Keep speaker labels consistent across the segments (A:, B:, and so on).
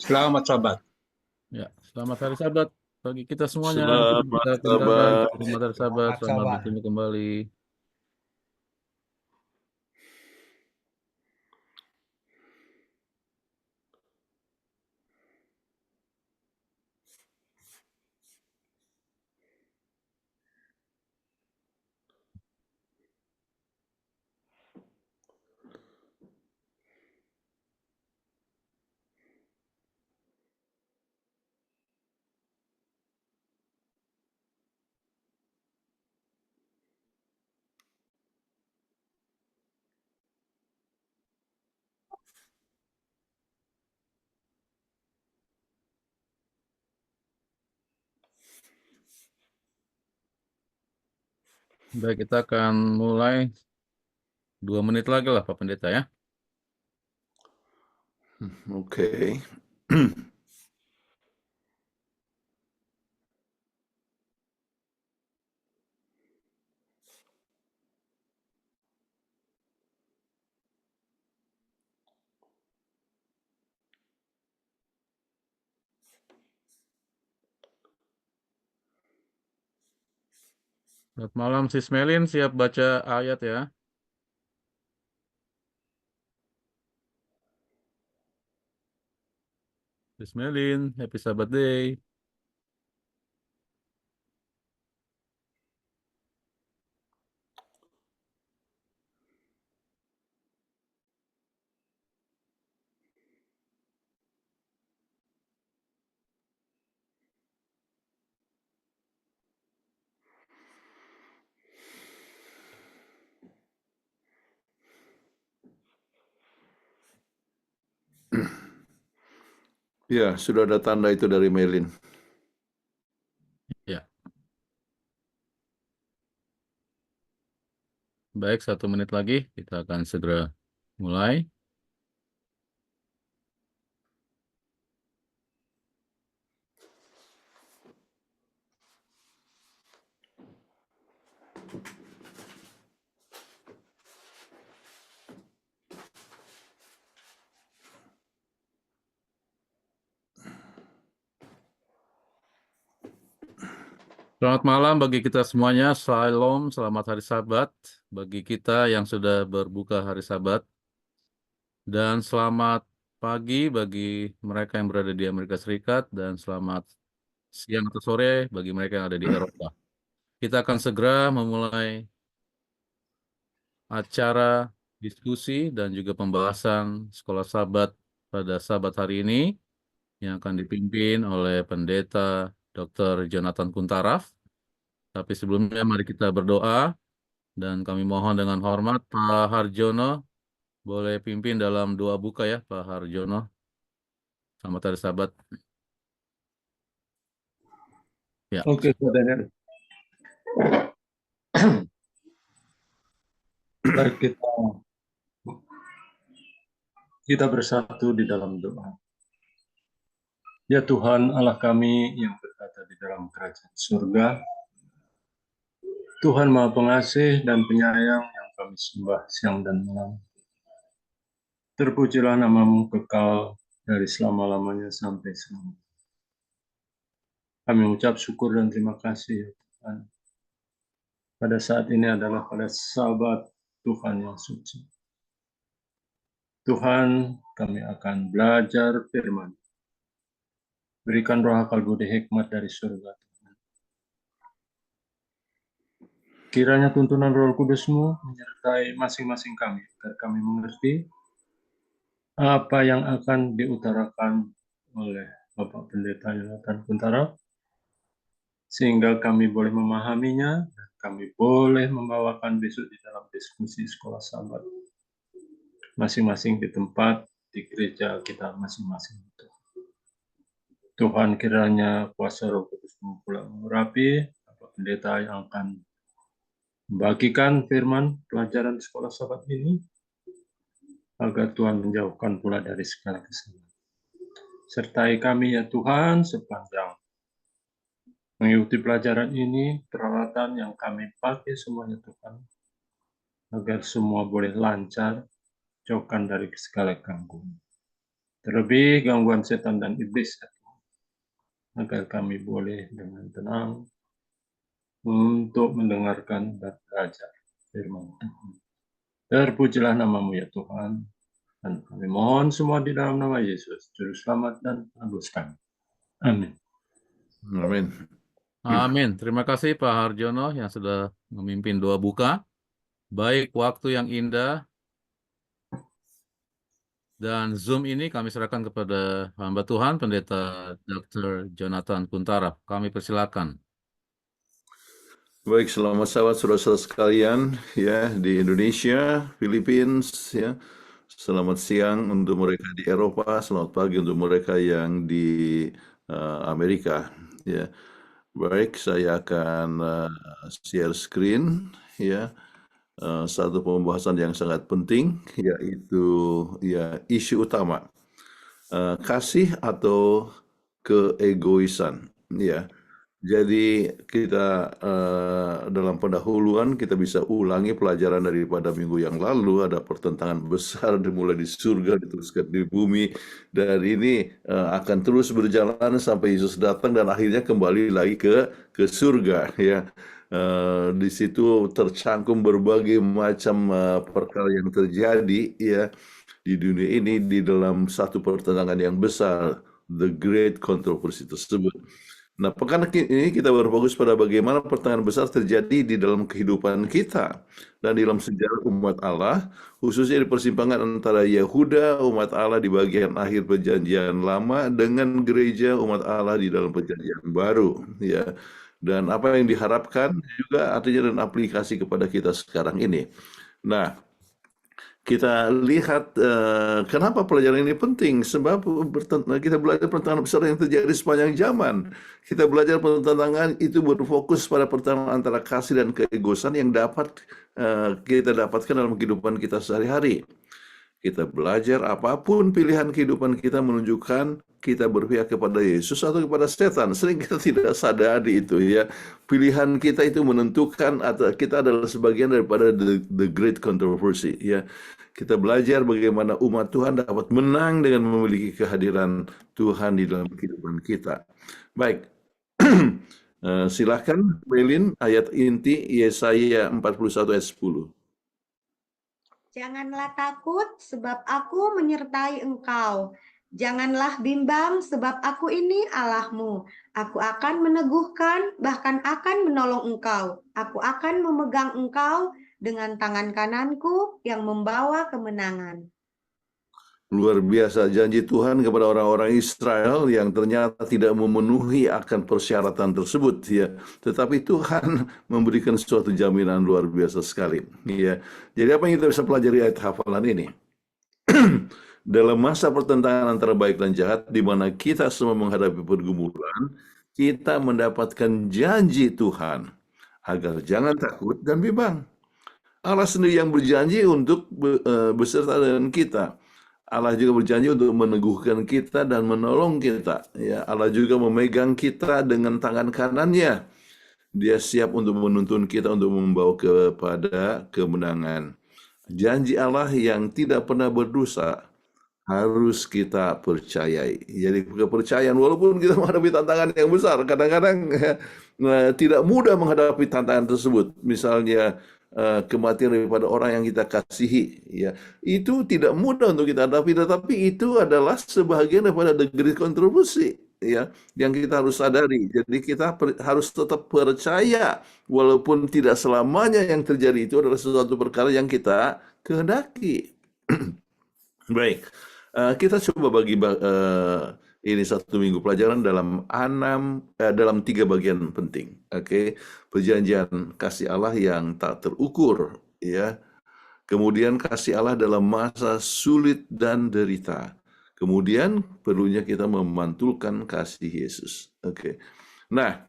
A: Selamat sahabat.
B: Ya, selamat hari Sabat bagi kita semuanya.
C: Selamat
B: Kita bicarakan
C: sahabat.
B: selamat hari Sabat,
A: Selamat
B: selamat
A: sahabat.
B: bertemu kembali. Baik, kita akan mulai 2 menit lagi lah, Pak Pendeta ya.
C: Oke.
B: Selamat malam, Sis Melin, siap baca ayat ya. Sis Melin, happy Sabat Day.
C: Ya, sudah ada tanda itu dari Melin.
B: Ya. Baik, 1 menit lagi kita akan segera mulai. Selamat malam bagi kita semuanya. Shalom, selamat hari Sabat bagi kita yang sudah berbuka hari Sabat. Dan selamat pagi bagi mereka yang berada di Amerika Serikat dan selamat siang atau sore bagi mereka yang ada di Eropa. Kita akan segera memulai acara diskusi dan juga pembahasan Sekolah Sabat pada Sabat hari ini yang akan dipimpin oleh Pendeta Dr. Jonathan Kuntaraf. Tapi sebelumnya mari kita berdoa dan kami mohon dengan hormat Pak Harjono boleh pimpin dalam doa buka ya Pak Harjono. Selamat hari Sabat. Ya.
A: Oke, saudara. Baik, kita bersatu di dalam doa. Ya Tuhan Allah kami yang berada di dalam kerajaan surga, Tuhan Maha Pengasih dan Penyayang yang kami sembah siang dan malam. Terpujilah namamu kekal dari selama-lamanya sampai selamanya. Kami mengucap syukur dan terima kasih ya Tuhan. Pada saat ini adalah pada Sabat Tuhan yang suci. Tuhan, kami akan belajar firman. Berikan roh akal budi hikmat dari surga. Kiranya tuntunan Roh Kudus-Mu menyertai masing-masing kami, agar kami mengerti apa yang akan diutarakan oleh Bapak Pendeta Jonathan Kuntara, sehingga kami boleh memahaminya, dan kami boleh membawakan besok di dalam diskusi sekolah Sabat, masing-masing di tempat, di gereja kita masing-masing. Tuhan kiranya kuasa Roh Kudus-Mu pula mengurapi Bapak Pendeta yang akan membagikan firman pelajaran sekolah Sabat ini, agar Tuhan menjauhkan pula dari segala kesalahan. Sertai kami ya Tuhan sepanjang mengikuti pelajaran ini, peralatan yang kami pakai semuanya Tuhan, agar semua boleh lancar, jauhkan dari segala gangguan. terlebih gangguan setan dan iblis, ya Tuhan. Agar kami boleh dengan tenang untuk mendengarkan dan belajar firman Tuhan. Terpujilah namamu ya Tuhan. Dan kami mohon semua di dalam nama Yesus, Juru Selamat dan Penebus kami. Amin.
C: Amin.
B: Amin. Terima kasih Pak Harjono yang sudah memimpin doa buka. Baik, waktu yang indah dan Zoom ini kami serahkan kepada hamba Tuhan, Pendeta Dr. Jonathan Kuntaraf. Kami persilakan.
C: Baik, selamat saudara-saudara sekalian ya di Indonesia, Philippines ya. Selamat siang untuk mereka di Eropa, selamat pagi untuk mereka yang di Amerika ya. Baik, saya akan share screen ya. Satu pembahasan yang sangat penting yaitu ya isu utama kasih atau keegoisan ya. Jadi kita dalam pendahuluan kita bisa ulangi pelajaran daripada minggu yang lalu. Ada pertentangan besar dimulai di surga diteruskan di bumi, dan ini akan terus berjalan sampai Yesus datang dan akhirnya kembali lagi ke surga ya. Di situ tercangkum berbagai macam perkara yang terjadi ya di dunia ini di dalam satu pertentangan yang besar, the great controversy tersebut. Nah, pekan ini kita berfokus pada bagaimana pertentangan besar terjadi di dalam kehidupan kita dan di dalam sejarah umat Allah, khususnya di persimpangan antara Yehuda, umat Allah di bagian akhir perjanjian lama, dengan gereja umat Allah di dalam perjanjian baru, ya. Dan apa yang diharapkan juga artinya dan aplikasi kepada kita sekarang ini. Nah, kita lihat kenapa pelajaran ini penting, sebab kita belajar pertentangan besar yang terjadi sepanjang zaman. Kita belajar pertentangan itu berfokus pada pertentangan antara kasih dan keegoisan yang dapat kita dapatkan dalam kehidupan kita sehari-hari. Kita belajar apapun pilihan kehidupan kita menunjukkan kita berpihak kepada Yesus atau kepada setan. Sering kita tidak sadari itu ya. Pilihan kita itu menentukan atau kita adalah sebagian daripada the great controversy ya. Kita belajar bagaimana umat Tuhan dapat menang dengan memiliki kehadiran Tuhan di dalam kehidupan kita. Baik. Silakan Melin, ayat inti Yesaya 41 ayat 10.
D: Janganlah takut, sebab aku menyertai engkau. Janganlah bimbang, sebab aku ini Allahmu. Aku akan meneguhkan, bahkan akan menolong engkau. Aku akan memegang engkau dengan tangan kananku yang membawa kemenangan.
C: Luar biasa janji Tuhan kepada orang-orang Israel yang ternyata tidak memenuhi akan persyaratan tersebut ya. Tetapi Tuhan memberikan suatu jaminan luar biasa sekali ya. Jadi apa yang kita bisa pelajari ayat hafalan ini? Dalam masa pertentangan antara baik dan jahat, di mana kita semua menghadapi pergumulan, kita mendapatkan janji Tuhan agar jangan takut dan bimbang. Allah sendiri yang berjanji untuk beserta dengan kita. Allah juga berjanji untuk meneguhkan kita dan menolong kita. Ya, Allah juga memegang kita dengan tangan kanannya. Dia siap untuk menuntun kita untuk membawa kepada kemenangan. Janji Allah yang tidak pernah berdosa harus kita percayai. Jadi kepercayaan walaupun kita menghadapi tantangan yang besar, kadang-kadang tidak mudah menghadapi tantangan tersebut. Misalnya kematian daripada orang yang kita kasihi, ya itu tidak mudah untuk kita hadapi, tetapi itu adalah sebagian daripada the great controversy, ya yang kita harus sadari. Jadi kita harus tetap percaya walaupun tidak selamanya yang terjadi itu adalah sesuatu perkara yang kita kehendaki. Baik, kita coba bagi ini satu minggu pelajaran dalam dalam 3 bagian penting. Oke, perjanjian kasih Allah yang tak terukur, ya. Kemudian kasih Allah dalam masa sulit dan derita. Kemudian perlunya kita memantulkan kasih Yesus. Oke. Nah,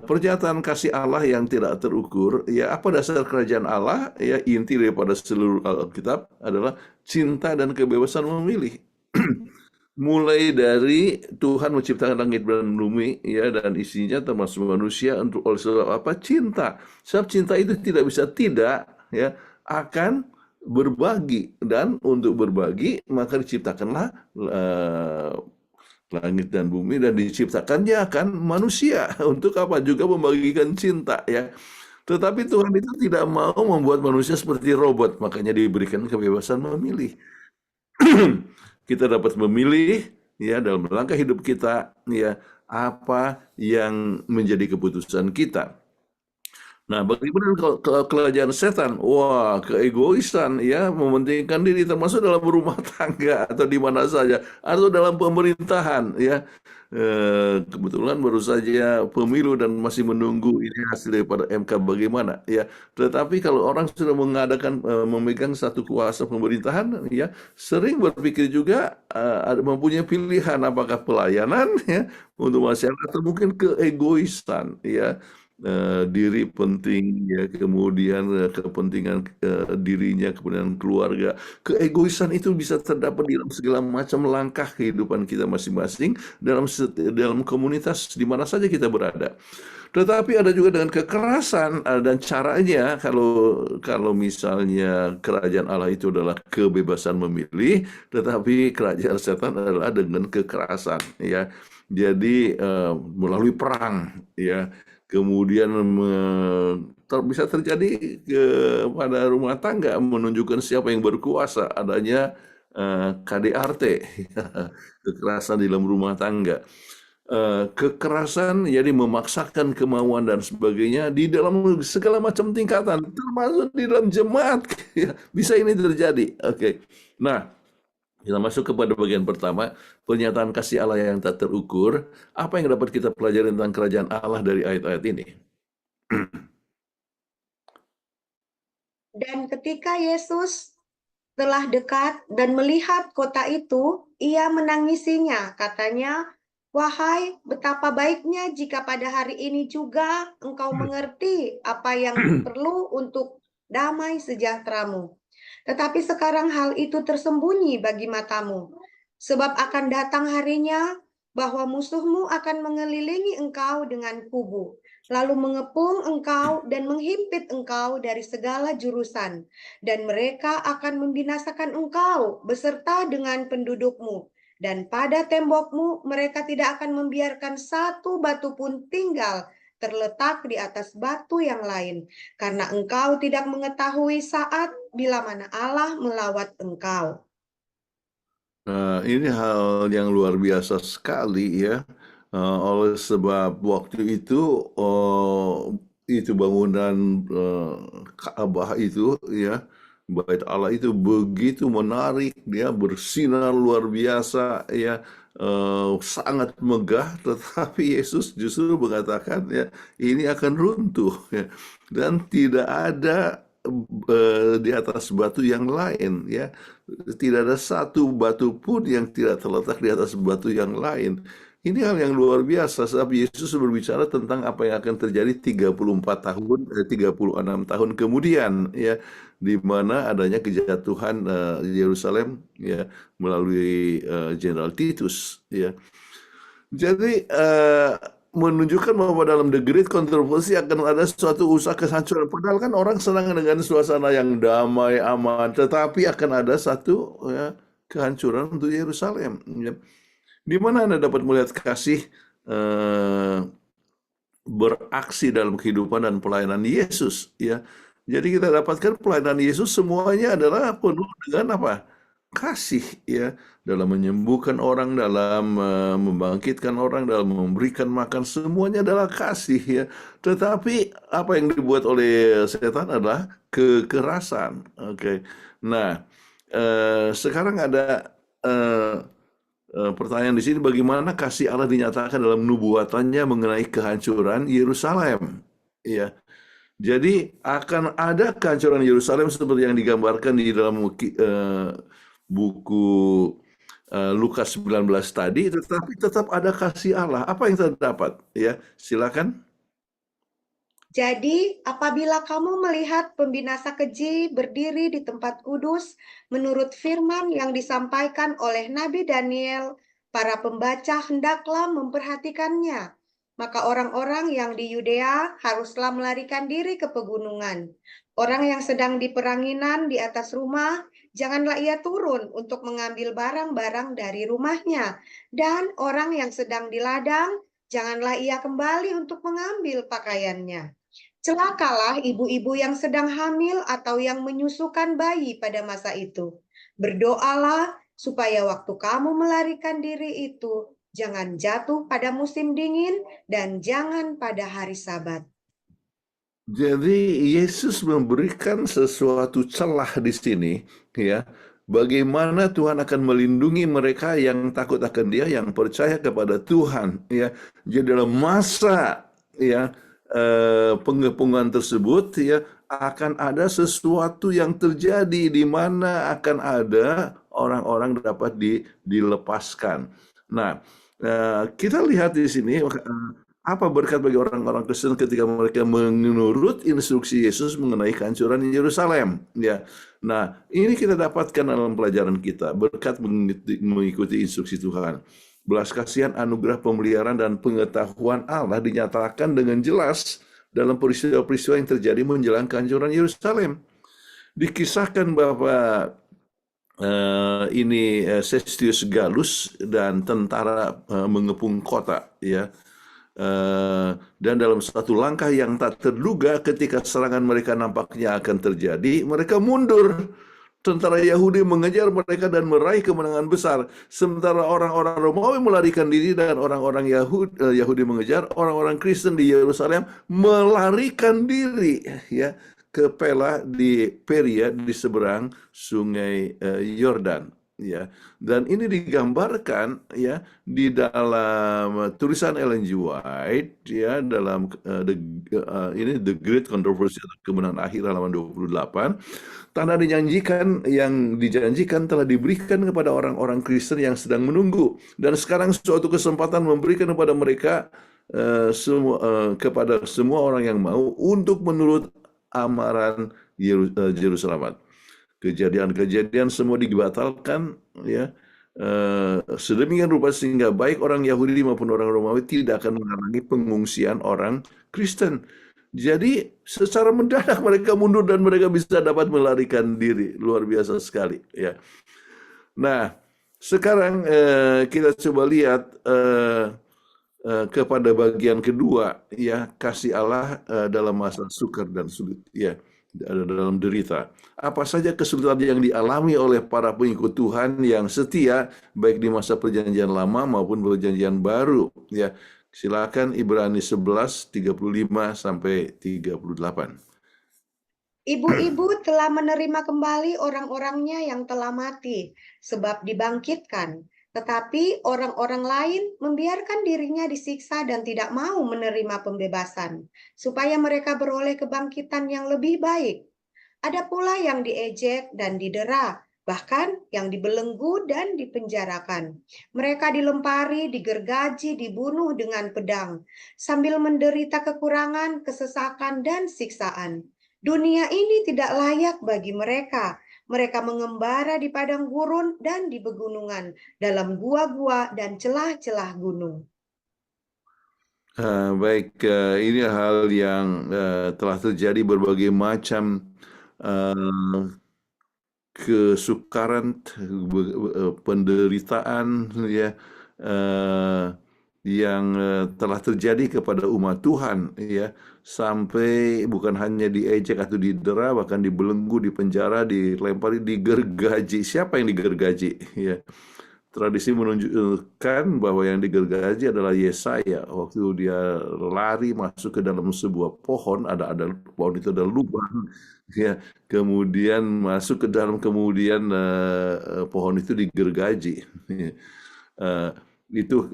C: pernyataan kasih Allah yang tidak terukur, ya apa dasar kerajaan Allah? Ya inti daripada seluruh Alkitab adalah cinta dan kebebasan memilih. Mulai dari Tuhan menciptakan langit dan bumi, ya, dan isinya termasuk manusia oleh sebab apa? Cinta. Sebab cinta itu tidak bisa tidak, ya, akan berbagi, dan untuk berbagi maka diciptakanlah langit dan bumi, dan diciptakannya kan manusia untuk apa? Juga membagikan cinta, ya. Tetapi Tuhan itu tidak mau membuat manusia seperti robot, makanya diberikan kebebasan memilih. Kita dapat memilih, ya, dalam langkah hidup kita, ya, apa yang menjadi keputusan kita. Nah, bagaimana kalau kerajaan setan? Wah, keegoisan, ya, mementingkan diri, termasuk dalam rumah tangga atau di mana saja, atau dalam pemerintahan, ya. Kebetulan baru saja pemilu dan masih menunggu ini hasil daripada MK bagaimana, ya. Tetapi kalau orang sudah mengadakan memegang satu kuasa pemerintahan, ya, sering berpikir juga mempunyai pilihan apakah pelayanan, ya, untuk masyarakat, atau mungkin keegoisan, ya. Diri penting, ya, kemudian kepentingan dirinya, kemudian keluarga. Keegoisan itu bisa terdapat di dalam segala macam langkah kehidupan kita masing-masing, dalam komunitas di mana saja kita berada. Tetapi ada juga dengan kekerasan, dan caranya, kalau misalnya kerajaan Allah itu adalah kebebasan memilih, tetapi kerajaan setan adalah dengan kekerasan, ya. Jadi melalui perang, ya. Kemudian bisa terjadi pada rumah tangga, menunjukkan siapa yang berkuasa, adanya KDRT, kekerasan di dalam rumah tangga. Kekerasan, jadi memaksakan kemauan dan sebagainya di dalam segala macam tingkatan, termasuk di dalam jemaat. Bisa ini terjadi. Oke. Nah, kita masuk kepada bagian pertama, pernyataan kasih Allah yang tak terukur. Apa yang dapat kita pelajari tentang kerajaan Allah dari ayat-ayat ini?
D: Dan ketika Yesus telah dekat dan melihat kota itu, ia menangisinya. Katanya, "Wahai, betapa baiknya jika pada hari ini juga engkau mengerti apa yang perlu untuk damai sejahteramu. Tetapi sekarang hal itu tersembunyi bagi matamu. Sebab akan datang harinya bahwa musuhmu akan mengelilingi engkau dengan kubu, lalu mengepung engkau dan menghimpit engkau dari segala jurusan. Dan mereka akan membinasakan engkau beserta dengan pendudukmu. Dan pada tembokmu mereka tidak akan membiarkan satu batu pun tinggal terletak di atas batu yang lain, karena engkau tidak mengetahui saat bila mana Allah melawat engkau."
C: Nah, ini hal yang luar biasa sekali, ya. Oleh sebab waktu itu bangunan Ka'bah itu, ya, Bait Allah itu begitu menarik, dia bersinar luar biasa, ya, sangat megah, tetapi Yesus justru mengatakan, ya, ini akan runtuh, ya, dan tidak ada di atas batu yang lain, ya. Tidak ada satu batu pun yang tidak terletak di atas batu yang lain. Ini hal yang luar biasa, sebab Yesus berbicara tentang apa yang akan terjadi 36 tahun kemudian, ya, di mana adanya kejatuhan Yerusalem, ya, melalui Jenderal Titus, ya. Jadi menunjukkan bahwa dalam The Great Controversy akan ada suatu usaha kehancuran. Padahal kan orang senang dengan suasana yang damai, aman, tetapi akan ada satu, ya, kehancuran untuk Yerusalem, ya. Di mana Anda dapat melihat kasih beraksi dalam kehidupan dan pelayanan Yesus, ya. Jadi kita dapatkan pelayanan Yesus semuanya adalah penuh dengan apa? Kasih, ya, dalam menyembuhkan orang, dalam membangkitkan orang, dalam memberikan makan, semuanya adalah kasih, ya. Tetapi apa yang dibuat oleh setan adalah kekerasan. Oke. Nah, sekarang ada pertanyaan di sini, bagaimana kasih Allah dinyatakan dalam nubuatannya mengenai kehancuran Yerusalem, ya. Jadi akan ada kehancuran Yerusalem seperti yang digambarkan di dalam buku Lukas 19 tadi, tetapi tetap ada kasih Allah. Apa yang terdapat? Ya, silakan.
D: "Jadi apabila kamu melihat pembinasa keji berdiri di tempat kudus, menurut firman yang disampaikan oleh Nabi Daniel, para pembaca hendaklah memperhatikannya. Maka orang-orang yang di Yudea haruslah melarikan diri ke pegunungan. Orang yang sedang di peranginan di atas rumah, janganlah ia turun untuk mengambil barang-barang dari rumahnya. Dan orang yang sedang di ladang, janganlah ia kembali untuk mengambil pakaiannya. Celakalah ibu-ibu yang sedang hamil atau yang menyusukan bayi pada masa itu. Berdoalah supaya waktu kamu melarikan diri itu jangan jatuh pada musim dingin dan jangan pada hari Sabat.
C: Jadi Yesus memberikan sesuatu celah di sini, ya. Bagaimana Tuhan akan melindungi mereka yang takut akan Dia, yang percaya kepada Tuhan, ya. Jadi dalam masa, ya, pengepungan tersebut, ya, akan ada sesuatu yang terjadi di mana akan ada orang-orang dapat dilepaskan. Nah, kita lihat di sini. Apa berkat bagi orang-orang Kristen ketika mereka menurut instruksi Yesus mengenai kehancuran Yerusalem? Ya, nah ini kita dapatkan dalam pelajaran kita berkat mengikuti instruksi Tuhan. Belas kasihan, anugerah, pemeliharaan dan pengetahuan Allah dinyatakan dengan jelas dalam peristiwa-peristiwa yang terjadi menjelang kehancuran Yerusalem. Dikisahkan bahwa ini Sestius Gallus dan tentara mengepung kota, ya. Dan dalam satu langkah yang tak terduga ketika serangan mereka nampaknya akan terjadi, mereka mundur. Tentara Yahudi mengejar mereka dan meraih kemenangan besar. Sementara orang-orang Romawi melarikan diri dan orang-orang Yahudi mengejar, orang-orang Kristen di Yerusalem melarikan diri, ya, ke Pela di Peria di seberang sungai Yordan. Ya, dan ini digambarkan, ya, di dalam tulisan Ellen G. White, ya, dalam ini The Great Controversy atau Kemenangan Akhir halaman 28. Tanda yang dijanjikan telah diberikan kepada orang-orang Kristen yang sedang menunggu, dan sekarang suatu kesempatan memberikan kepada mereka kepada semua orang yang mau untuk menurut amaran Yerusalem. Kejadian-kejadian semua dibatalkan, ya, sedemikian rupa sehingga baik orang Yahudi maupun orang Romawi tidak akan menghalangi pengungsian orang Kristen. Jadi secara mendadak mereka mundur dan mereka bisa dapat melarikan diri. Luar biasa sekali, ya. Nah, sekarang kita coba lihat kepada bagian kedua, ya, kasih Allah dalam masa sukar dan sulit, ya, dalam derita. Apa saja kesulitan yang dialami oleh para pengikut Tuhan yang setia baik di masa perjanjian lama maupun perjanjian baru, ya. Silakan Ibrani 11 35 sampai 38.
D: Ibu-ibu telah menerima kembali orang-orangnya yang telah mati sebab dibangkitkan, tetapi orang-orang lain membiarkan dirinya disiksa dan tidak mau menerima pembebasan, supaya mereka beroleh kebangkitan yang lebih baik. Ada pula yang diejek dan didera, bahkan yang dibelenggu dan dipenjarakan. Mereka dilempari, digergaji, dibunuh dengan pedang, sambil menderita kekurangan, kesesakan, dan siksaan. Dunia ini tidak layak bagi mereka. Mereka mengembara di padang gurun dan di pegunungan, dalam gua-gua dan celah-celah gunung.
C: Baik, ini hal yang telah terjadi, berbagai macam kesukaran, penderitaan, ya, yang telah terjadi kepada umat Tuhan, ya, sampai bukan hanya diejek atau didera, bahkan dibelenggu, dipenjara, dilempari, digergaji. Siapa yang digergaji? Ya, tradisi menunjukkan bahwa yang digergaji adalah Yesaya. Waktu dia lari masuk ke dalam sebuah pohon, ada pohon itu ada lubang, ya, kemudian masuk ke dalam, kemudian pohon itu digergaji. Itu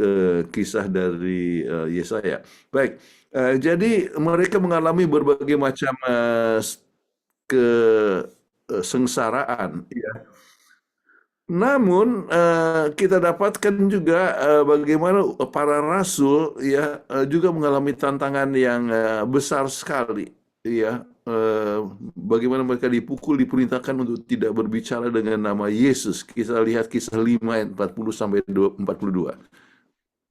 C: kisah dari Yesaya. Baik, jadi mereka mengalami berbagai macam kesengsaraan, ya. Namun kita dapatkan juga bagaimana para rasul, ya, juga mengalami tantangan yang besar sekali, ya. Bagaimana mereka dipukul, diperintahkan untuk tidak berbicara dengan nama Yesus. Kita lihat kisah 5 ayat 40 sampai 42.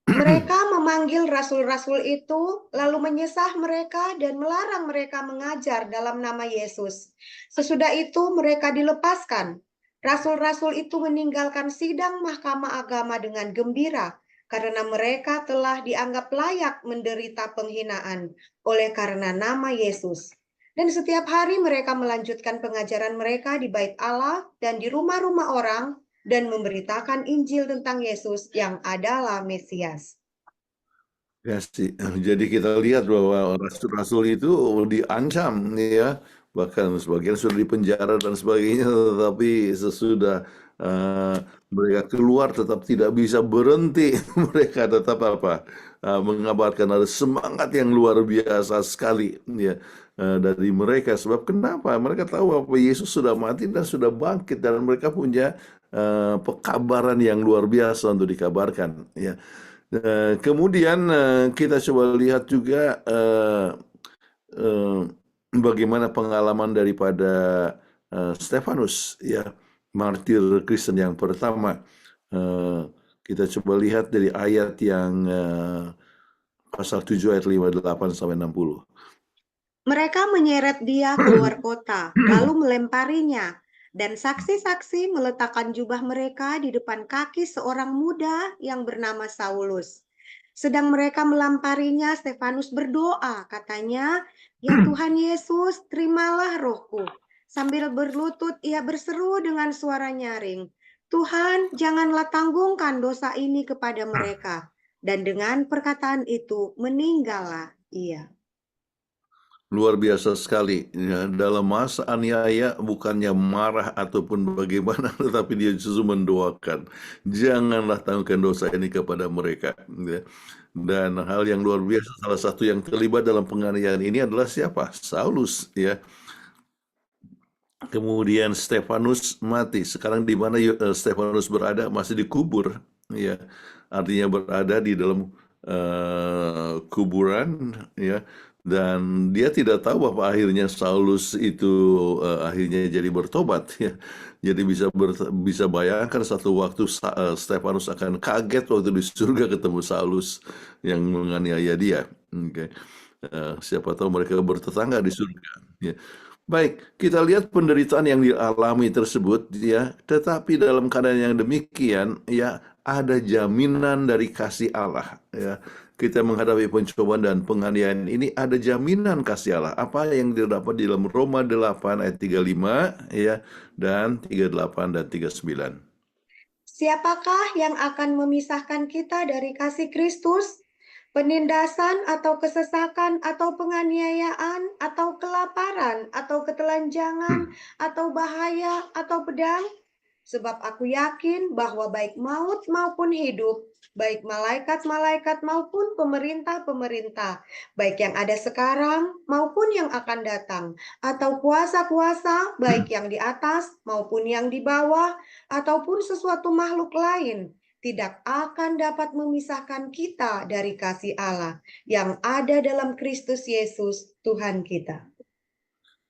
D: Mereka memanggil rasul-rasul itu, lalu menyesah mereka dan melarang mereka mengajar dalam nama Yesus. Sesudah itu mereka dilepaskan. Rasul-rasul itu meninggalkan sidang mahkamah agama dengan gembira, karena mereka telah dianggap layak menderita penghinaan oleh karena nama Yesus. Dan setiap hari mereka melanjutkan pengajaran mereka di bait Allah dan di rumah-rumah orang, dan memberitakan Injil tentang Yesus yang adalah Mesias.
C: Ya sih, jadi kita lihat bahwa rasul-rasul itu diancam ya, bahkan sebagian sudah dipenjara dan sebagainya, tetapi sesudah mereka keluar tetap tidak bisa berhenti. Mereka tetap mengabarkan ada semangat yang luar biasa sekali ya dari mereka. Sebab kenapa? Mereka tahu bahwa Yesus sudah mati dan sudah bangkit, dan mereka punya pekabaran yang luar biasa untuk dikabarkan ya. Kemudian kita coba lihat juga bagaimana pengalaman daripada Stefanus ya, martir Kristen yang pertama. Kita coba lihat dari ayat yang pasal 7 ayat 58 sampai 60.
D: Mereka menyeret dia keluar kota, lalu melemparinya. Dan saksi-saksi meletakkan jubah mereka di depan kaki seorang muda yang bernama Saulus. Sedang mereka melamparinya, Stefanus berdoa, katanya, "Ya Tuhan Yesus, terimalah rohku." Sambil berlutut ia berseru dengan suara nyaring, "Tuhan, janganlah tanggungkan dosa ini kepada mereka." Dan dengan perkataan itu meninggallah ia.
C: Luar biasa sekali ya, dalam masa aniaya bukannya marah ataupun bagaimana, tetapi dia justru mendoakan, janganlah tanggungkan dosa ini kepada mereka ya. Dan hal yang luar biasa, salah satu yang terlibat dalam penganiayaan ini adalah siapa? Saulus ya. Kemudian Stefanus mati. Sekarang di mana Stefanus berada? Masih dikubur ya, artinya berada di dalam kuburan ya. Dan dia tidak tahu bahwa akhirnya Saulus itu akhirnya jadi bertobat ya. Jadi bisa bayangkan satu waktu Stefanus akan kaget waktu di surga ketemu Saulus yang menganiaya dia. Okay. Siapa tahu mereka bertetangga di surga. Ya. Baik, kita lihat penderitaan yang dialami tersebut ya, tetapi dalam keadaan yang demikian ya ada jaminan dari kasih Allah ya. Kita menghadapi pencobaan dan penganiayaan ini ada jaminan kasih Allah. Apa yang didapat di dalam Roma 8 ayat 35 ya dan 38 dan 39.
D: Siapakah yang akan memisahkan kita dari kasih Kristus? Penindasan atau kesesakan atau penganiayaan atau kelaparan atau ketelanjangan atau bahaya atau pedang? Sebab aku yakin bahwa baik maut maupun hidup, baik malaikat-malaikat maupun pemerintah-pemerintah, baik yang ada sekarang maupun yang akan datang, atau kuasa-kuasa, baik yang di atas maupun yang di bawah, ataupun sesuatu makhluk lain, tidak akan dapat memisahkan kita dari kasih Allah yang ada dalam Kristus Yesus, Tuhan kita.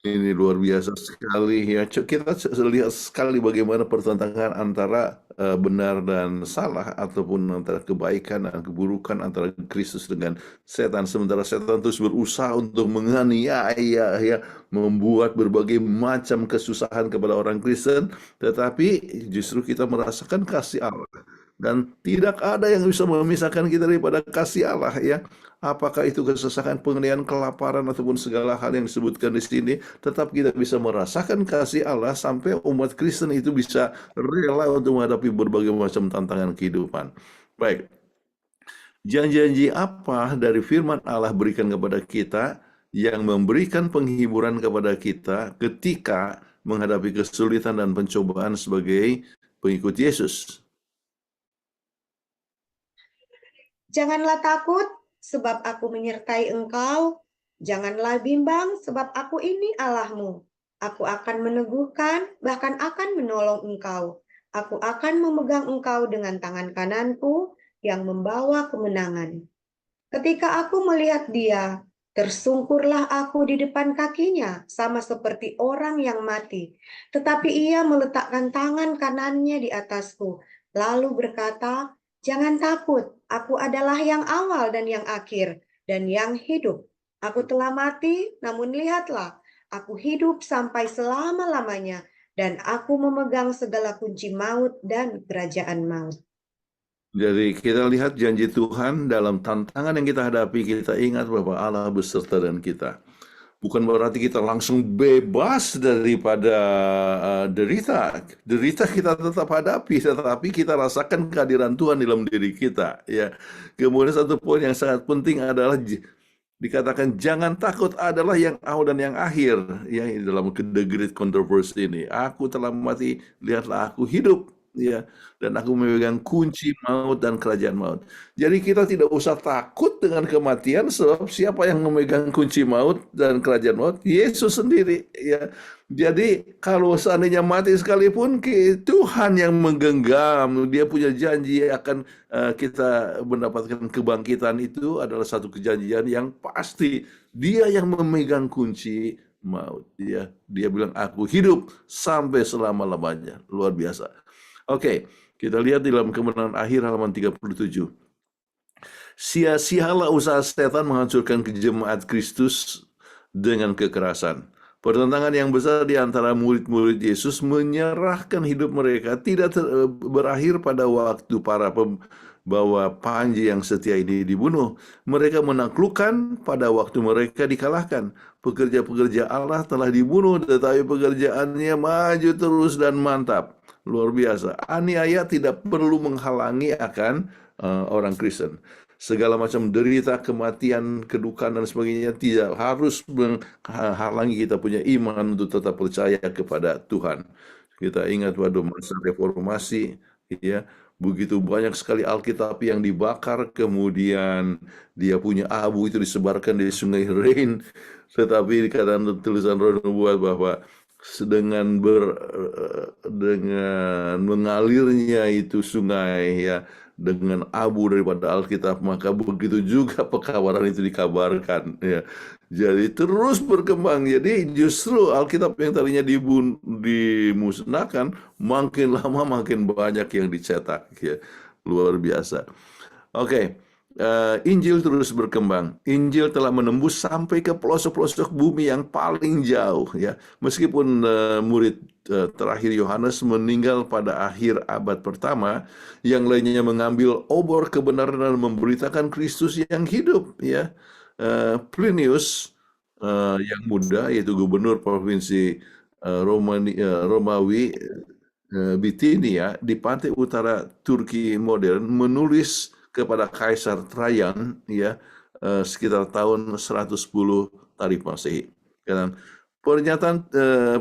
C: Ini luar biasa sekali ya. Kita lihat sekali bagaimana pertentangan antara benar dan salah, ataupun antara kebaikan dan keburukan, antara Kristus dengan setan. Sementara setan terus berusaha untuk menganiaya ya, membuat berbagai macam kesusahan kepada orang Kristen, tetapi justru kita merasakan kasih Allah. Dan tidak ada yang bisa memisahkan kita daripada kasih Allah ya. Apakah itu kesesakan, penganiayaan, kelaparan, ataupun segala hal yang disebutkan di sini, tetap kita bisa merasakan kasih Allah sampai umat Kristen itu bisa rela untuk menghadapi berbagai macam tantangan kehidupan. Baik, janji-janji apa dari firman Allah berikan kepada kita yang memberikan penghiburan kepada kita ketika menghadapi kesulitan dan pencobaan sebagai pengikut Yesus?
D: Janganlah takut, sebab aku menyertai engkau. Janganlah bimbang, sebab aku ini Allahmu. Aku akan meneguhkan, bahkan akan menolong engkau. Aku akan memegang engkau dengan tangan kananku yang membawa kemenangan. Ketika aku melihat dia, tersungkurlah aku di depan kakinya, sama seperti orang yang mati. Tetapi ia meletakkan tangan kanannya di atasku, lalu berkata, Jangan takut, aku adalah yang awal dan yang akhir, dan yang hidup. Aku telah mati, namun lihatlah, aku hidup sampai selama-lamanya, dan aku memegang segala kunci maut dan kerajaan maut.
C: Jadi kita lihat janji Tuhan dalam tantangan yang kita hadapi, kita ingat bahwa Allah beserta dengan kita. Bukan berarti kita langsung bebas daripada derita. Derita kita tetap hadapi, tetapi kita rasakan kehadiran Tuhan dalam diri kita. Ya. Kemudian satu poin yang sangat penting adalah dikatakan jangan takut adalah yang awal dan yang akhir. Ya, dalam The Great Controversy ini, aku telah mati, lihatlah aku hidup. Ya, dan aku memegang kunci maut dan kerajaan maut. Jadi kita tidak usah takut dengan kematian, sebab siapa yang memegang kunci maut dan kerajaan maut? Yesus sendiri. Ya, jadi kalau seandainya mati sekalipun, Tuhan yang menggenggam. Dia punya janji akan kita mendapatkan kebangkitan. Itu adalah satu kejadian yang pasti. Dia yang memegang kunci maut. Dia bilang aku hidup sampai selama-lamanya. Luar biasa. Oke, kita lihat di dalam Kemenangan Akhir halaman 37. Sia-sialah usaha setan menghancurkan jemaat Kristus dengan kekerasan. Pertentangan yang besar di antara murid-murid Yesus menyerahkan hidup mereka tidak berakhir pada waktu para pembawa panji yang setia ini dibunuh. Mereka menaklukkan pada waktu mereka dikalahkan. Pekerja-pekerja Allah telah dibunuh, tetapi pekerjaannya maju terus dan mantap. Luar biasa. Aniaya tidak perlu menghalangi akan orang Kristen. Segala macam derita, kematian, kedukaan, dan sebagainya tidak harus menghalangi kita punya iman untuk tetap percaya kepada Tuhan. Kita ingat pada masa reformasi, ya, begitu banyak sekali Alkitab yang dibakar, kemudian dia punya abu itu disebarkan di sungai Rhine. Tetapi dikatakan tulisan Roh Nubuat bahwa dengan mengalirnya itu sungai, ya, dengan abu daripada Alkitab, maka begitu juga pekabaran itu dikabarkan, ya. Jadi terus berkembang. Jadi justru Alkitab yang tadinya dimusnahkan, makin lama makin banyak yang dicetak, ya. Luar biasa. Oke. Injil terus berkembang. Injil telah menembus sampai ke pelosok-pelosok bumi yang paling jauh, ya. Meskipun murid terakhir Yohanes meninggal pada akhir abad pertama, yang lainnya mengambil obor kebenaran dan memberitakan Kristus yang hidup, ya. Plinius yang muda, yaitu gubernur provinsi Romawi Bitinia di pantai utara Turki modern, menulis kepada Kaisar Trajan, ya, sekitar tahun 110 Tarikh Masehi. Dan pernyataan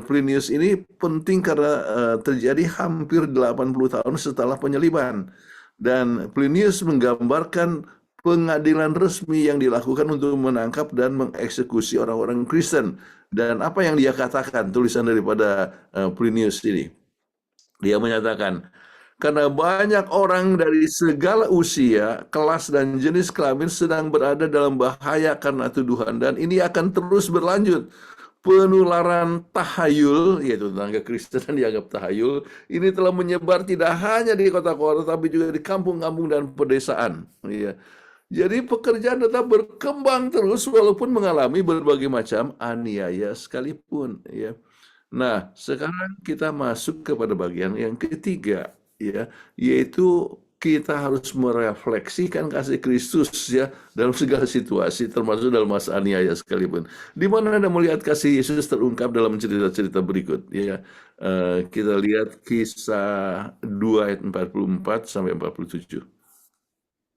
C: Plinius ini penting karena terjadi hampir 80 tahun setelah penyaliban. Dan Plinius menggambarkan pengadilan resmi yang dilakukan untuk menangkap dan mengeksekusi orang-orang Kristen. Dan apa yang dia katakan, tulisan daripada Plinius ini. Dia menyatakan, karena banyak orang dari segala usia, kelas, dan jenis kelamin sedang berada dalam bahaya karena tuduhan, dan ini akan terus berlanjut. Penularan tahayul, yaitu tentang kekristenan dianggap tahayul, ini telah menyebar tidak hanya di kota-kota, tapi juga di kampung-kampung dan pedesaan. Ya. Jadi pekerjaan tetap berkembang terus walaupun mengalami berbagai macam aniaya sekalipun. Ya. Nah, sekarang kita masuk kepada bagian yang ketiga, ya, yaitu kita harus merefleksikan kasih Kristus, ya, dalam segala situasi, termasuk dalam masa aniaya sekalipun. Di mana Anda melihat kasih Yesus terungkap dalam cerita-cerita berikut, ya. Kita lihat Kisah 2 ayat 44 sampai 47.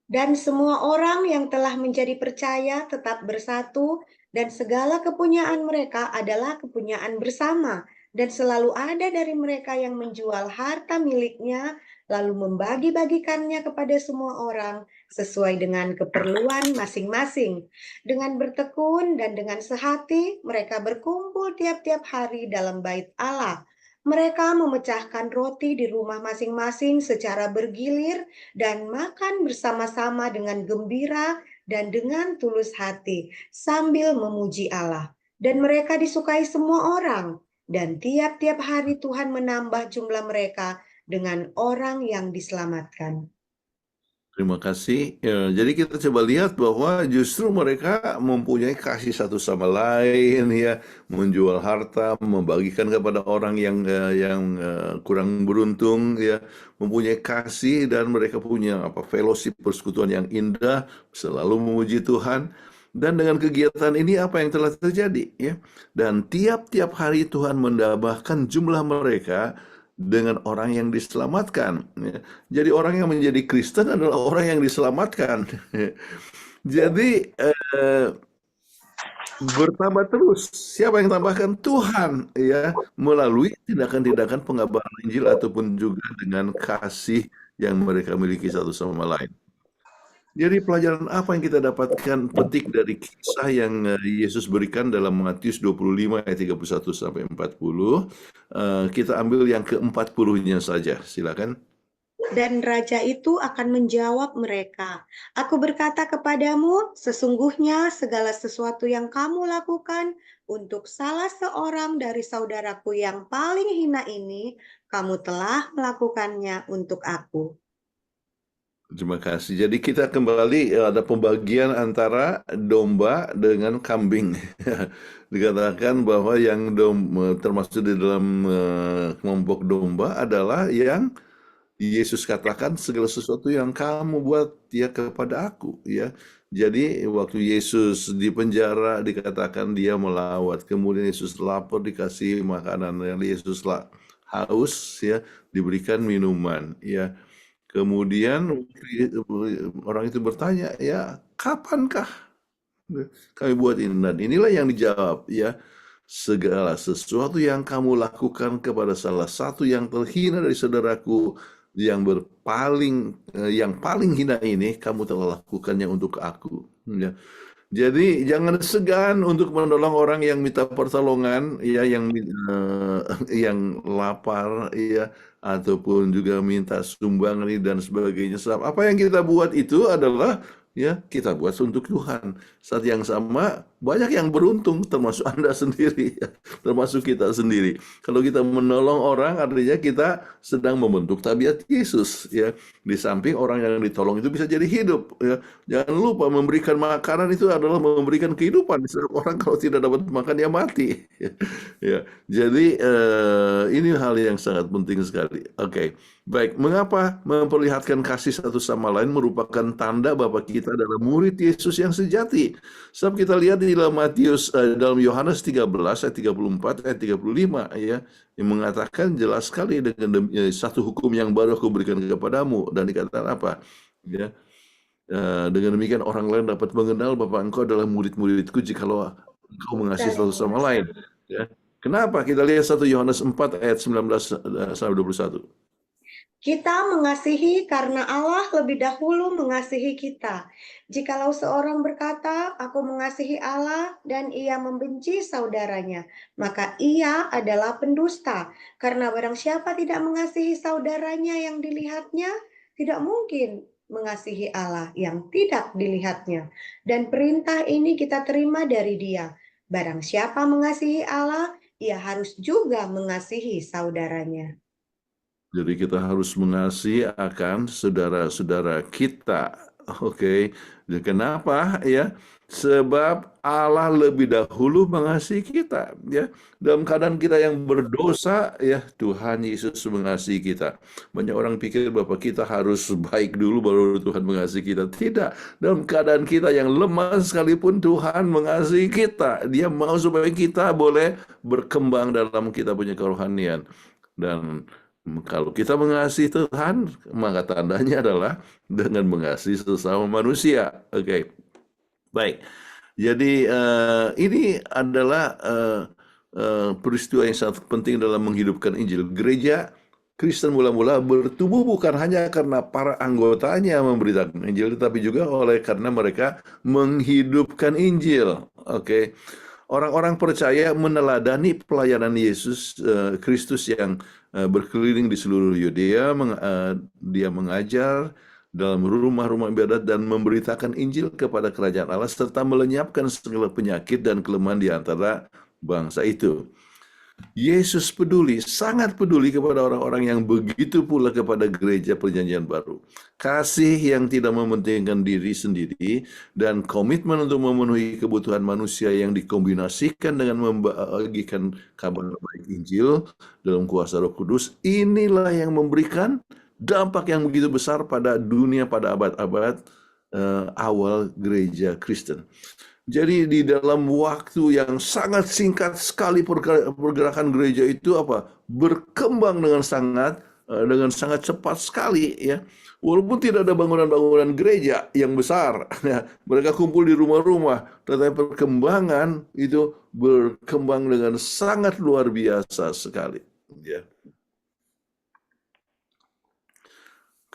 D: Dan semua orang yang telah menjadi percaya tetap bersatu, dan segala kepunyaan mereka adalah kepunyaan bersama, dan selalu ada dari mereka yang menjual harta miliknya, lalu membagi-bagikannya kepada semua orang sesuai dengan keperluan masing-masing. Dengan bertekun dan dengan sehati, mereka berkumpul tiap-tiap hari dalam bait Allah. Mereka memecahkan roti di rumah masing-masing secara bergilir dan makan bersama-sama dengan gembira dan dengan tulus hati sambil memuji Allah. Dan mereka disukai semua orang, dan tiap-tiap hari Tuhan menambah jumlah mereka dengan orang yang diselamatkan.
C: Terima kasih. Jadi kita coba lihat bahwa justru mereka mempunyai kasih satu sama lain, ya, menjual harta, membagikan kepada orang yang kurang beruntung, ya, mempunyai kasih, dan mereka punya fellowship, persekutuan yang indah, selalu memuji Tuhan. Dan dengan kegiatan ini apa yang telah terjadi, ya? Dan tiap-tiap hari Tuhan menambahkan jumlah mereka dengan orang yang diselamatkan, ya. Jadi orang yang menjadi Kristen adalah orang yang diselamatkan. Jadi bertambah terus. Siapa yang tambahkan? Tuhan, ya, melalui tindakan-tindakan pengabaran Injil ataupun juga dengan kasih yang mereka miliki satu sama lain. Jadi pelajaran apa yang kita dapatkan petik dari kisah yang Yesus berikan dalam Matius 25 ayat 31 sampai 40? Kita ambil yang ke-40-nya saja. Silakan.
D: Dan raja itu akan menjawab mereka, "Aku berkata kepadamu, sesungguhnya segala sesuatu yang kamu lakukan untuk salah seorang dari saudaraku yang paling hina ini, kamu telah melakukannya untuk aku."
C: Terima kasih. Jadi kita kembali ada pembagian antara domba dengan kambing. Dikatakan bahwa yang termasuk di dalam kelompok domba adalah yang Yesus katakan segala sesuatu yang kamu buat dia kepada aku, ya. Jadi waktu Yesus di penjara dikatakan dia melawat, kemudian Yesus lapar dikasih makanan, yang Yesus haus, ya, diberikan minuman, ya. Kemudian orang itu bertanya, ya, kapankah kami buat ini? Dan inilah yang dijawab, ya, segala sesuatu yang kamu lakukan kepada salah satu yang terhina dari saudaraku yang paling hina ini, kamu telah lakukannya untuk aku, ya. Jadi jangan segan untuk menolong orang yang minta pertolongan, ya, yang lapar, ya, ataupun juga minta sumbangan dan sebagainya. Sebab apa yang kita buat itu adalah, ya, kita buat untuk Tuhan. Saat yang sama banyak yang beruntung, termasuk Anda sendiri, ya, termasuk kita sendiri. Kalau kita menolong orang, artinya kita sedang membentuk tabiat Yesus, ya. Di samping orang yang ditolong itu bisa jadi hidup, ya. Jangan lupa memberikan makanan itu adalah memberikan kehidupan. Sebab orang kalau tidak dapat makan dia mati. Ya, jadi ini hal yang sangat penting sekali. Oke, baik. Mengapa memperlihatkan kasih satu sama lain merupakan tanda bahwa kita adalah murid Yesus yang sejati? Sebab kita lihat di dalam dalam Yohanes 13 ayat 34 ayat 35, ya, yang mengatakan jelas sekali dengan satu hukum yang baru aku berikan kepadamu, dan dikatakan apa? Ya. Dengan demikian orang lain dapat mengenal bahwa engkau adalah murid-muridku jikalau engkau mengasihi satu sama lain. Ya. Kenapa? Kita lihat 1 Yohanes 4 ayat 19 sampai 21.
D: Kita mengasihi karena Allah lebih dahulu mengasihi kita. Jikalau seorang berkata, "Aku mengasihi Allah," dan ia membenci saudaranya, maka ia adalah pendusta. Karena barang siapa tidak mengasihi saudaranya yang dilihatnya, tidak mungkin mengasihi Allah yang tidak dilihatnya. Dan perintah ini kita terima dari Dia. Barang siapa mengasihi Allah, ia harus juga mengasihi saudaranya.
C: Jadi kita harus mengasihi akan saudara-saudara kita. Oke. Dan kenapa, ya? Sebab Allah lebih dahulu mengasihi kita, ya. Dalam keadaan kita yang berdosa, ya, Tuhan Yesus mengasihi kita. Banyak orang pikir bahwa kita harus baik dulu baru Tuhan mengasihi kita. Tidak. Dalam keadaan kita yang lemah sekalipun Tuhan mengasihi kita. Dia mau supaya kita boleh berkembang dalam kita punya kerohanian. Dan kalau kita mengasihi Tuhan, maka tandanya adalah dengan mengasihi sesama manusia. Oke, baik. Jadi ini adalah peristiwa yang sangat penting dalam menghidupkan Injil. Gereja Kristen mula-mula bertumbuh bukan hanya karena para anggotanya memberitakan Injil, tetapi juga karena mereka menghidupkan Injil. Oke. Orang-orang percaya meneladani pelayanan Yesus Kristus yang berkeliling di seluruh Yudea. Dia mengajar dalam rumah-rumah ibadat dan memberitakan Injil kepada kerajaan Allah serta melenyapkan segala penyakit dan kelemahan di antara bangsa itu. Yesus peduli, sangat peduli kepada orang-orang yang begitu pula kepada gereja Perjanjian Baru. Kasih yang tidak mementingkan diri sendiri dan komitmen untuk memenuhi kebutuhan manusia yang dikombinasikan dengan membagikan kabar baik Injil dalam kuasa Roh Kudus, inilah yang memberikan dampak yang begitu besar pada dunia pada abad-abad awal gereja Kristen. Jadi di dalam waktu yang sangat singkat sekali pergerakan gereja itu berkembang dengan sangat cepat sekali ya. Walaupun tidak ada bangunan-bangunan gereja yang besar, ya, mereka kumpul di rumah-rumah, tetapi perkembangan itu berkembang dengan sangat luar biasa sekali. Ya.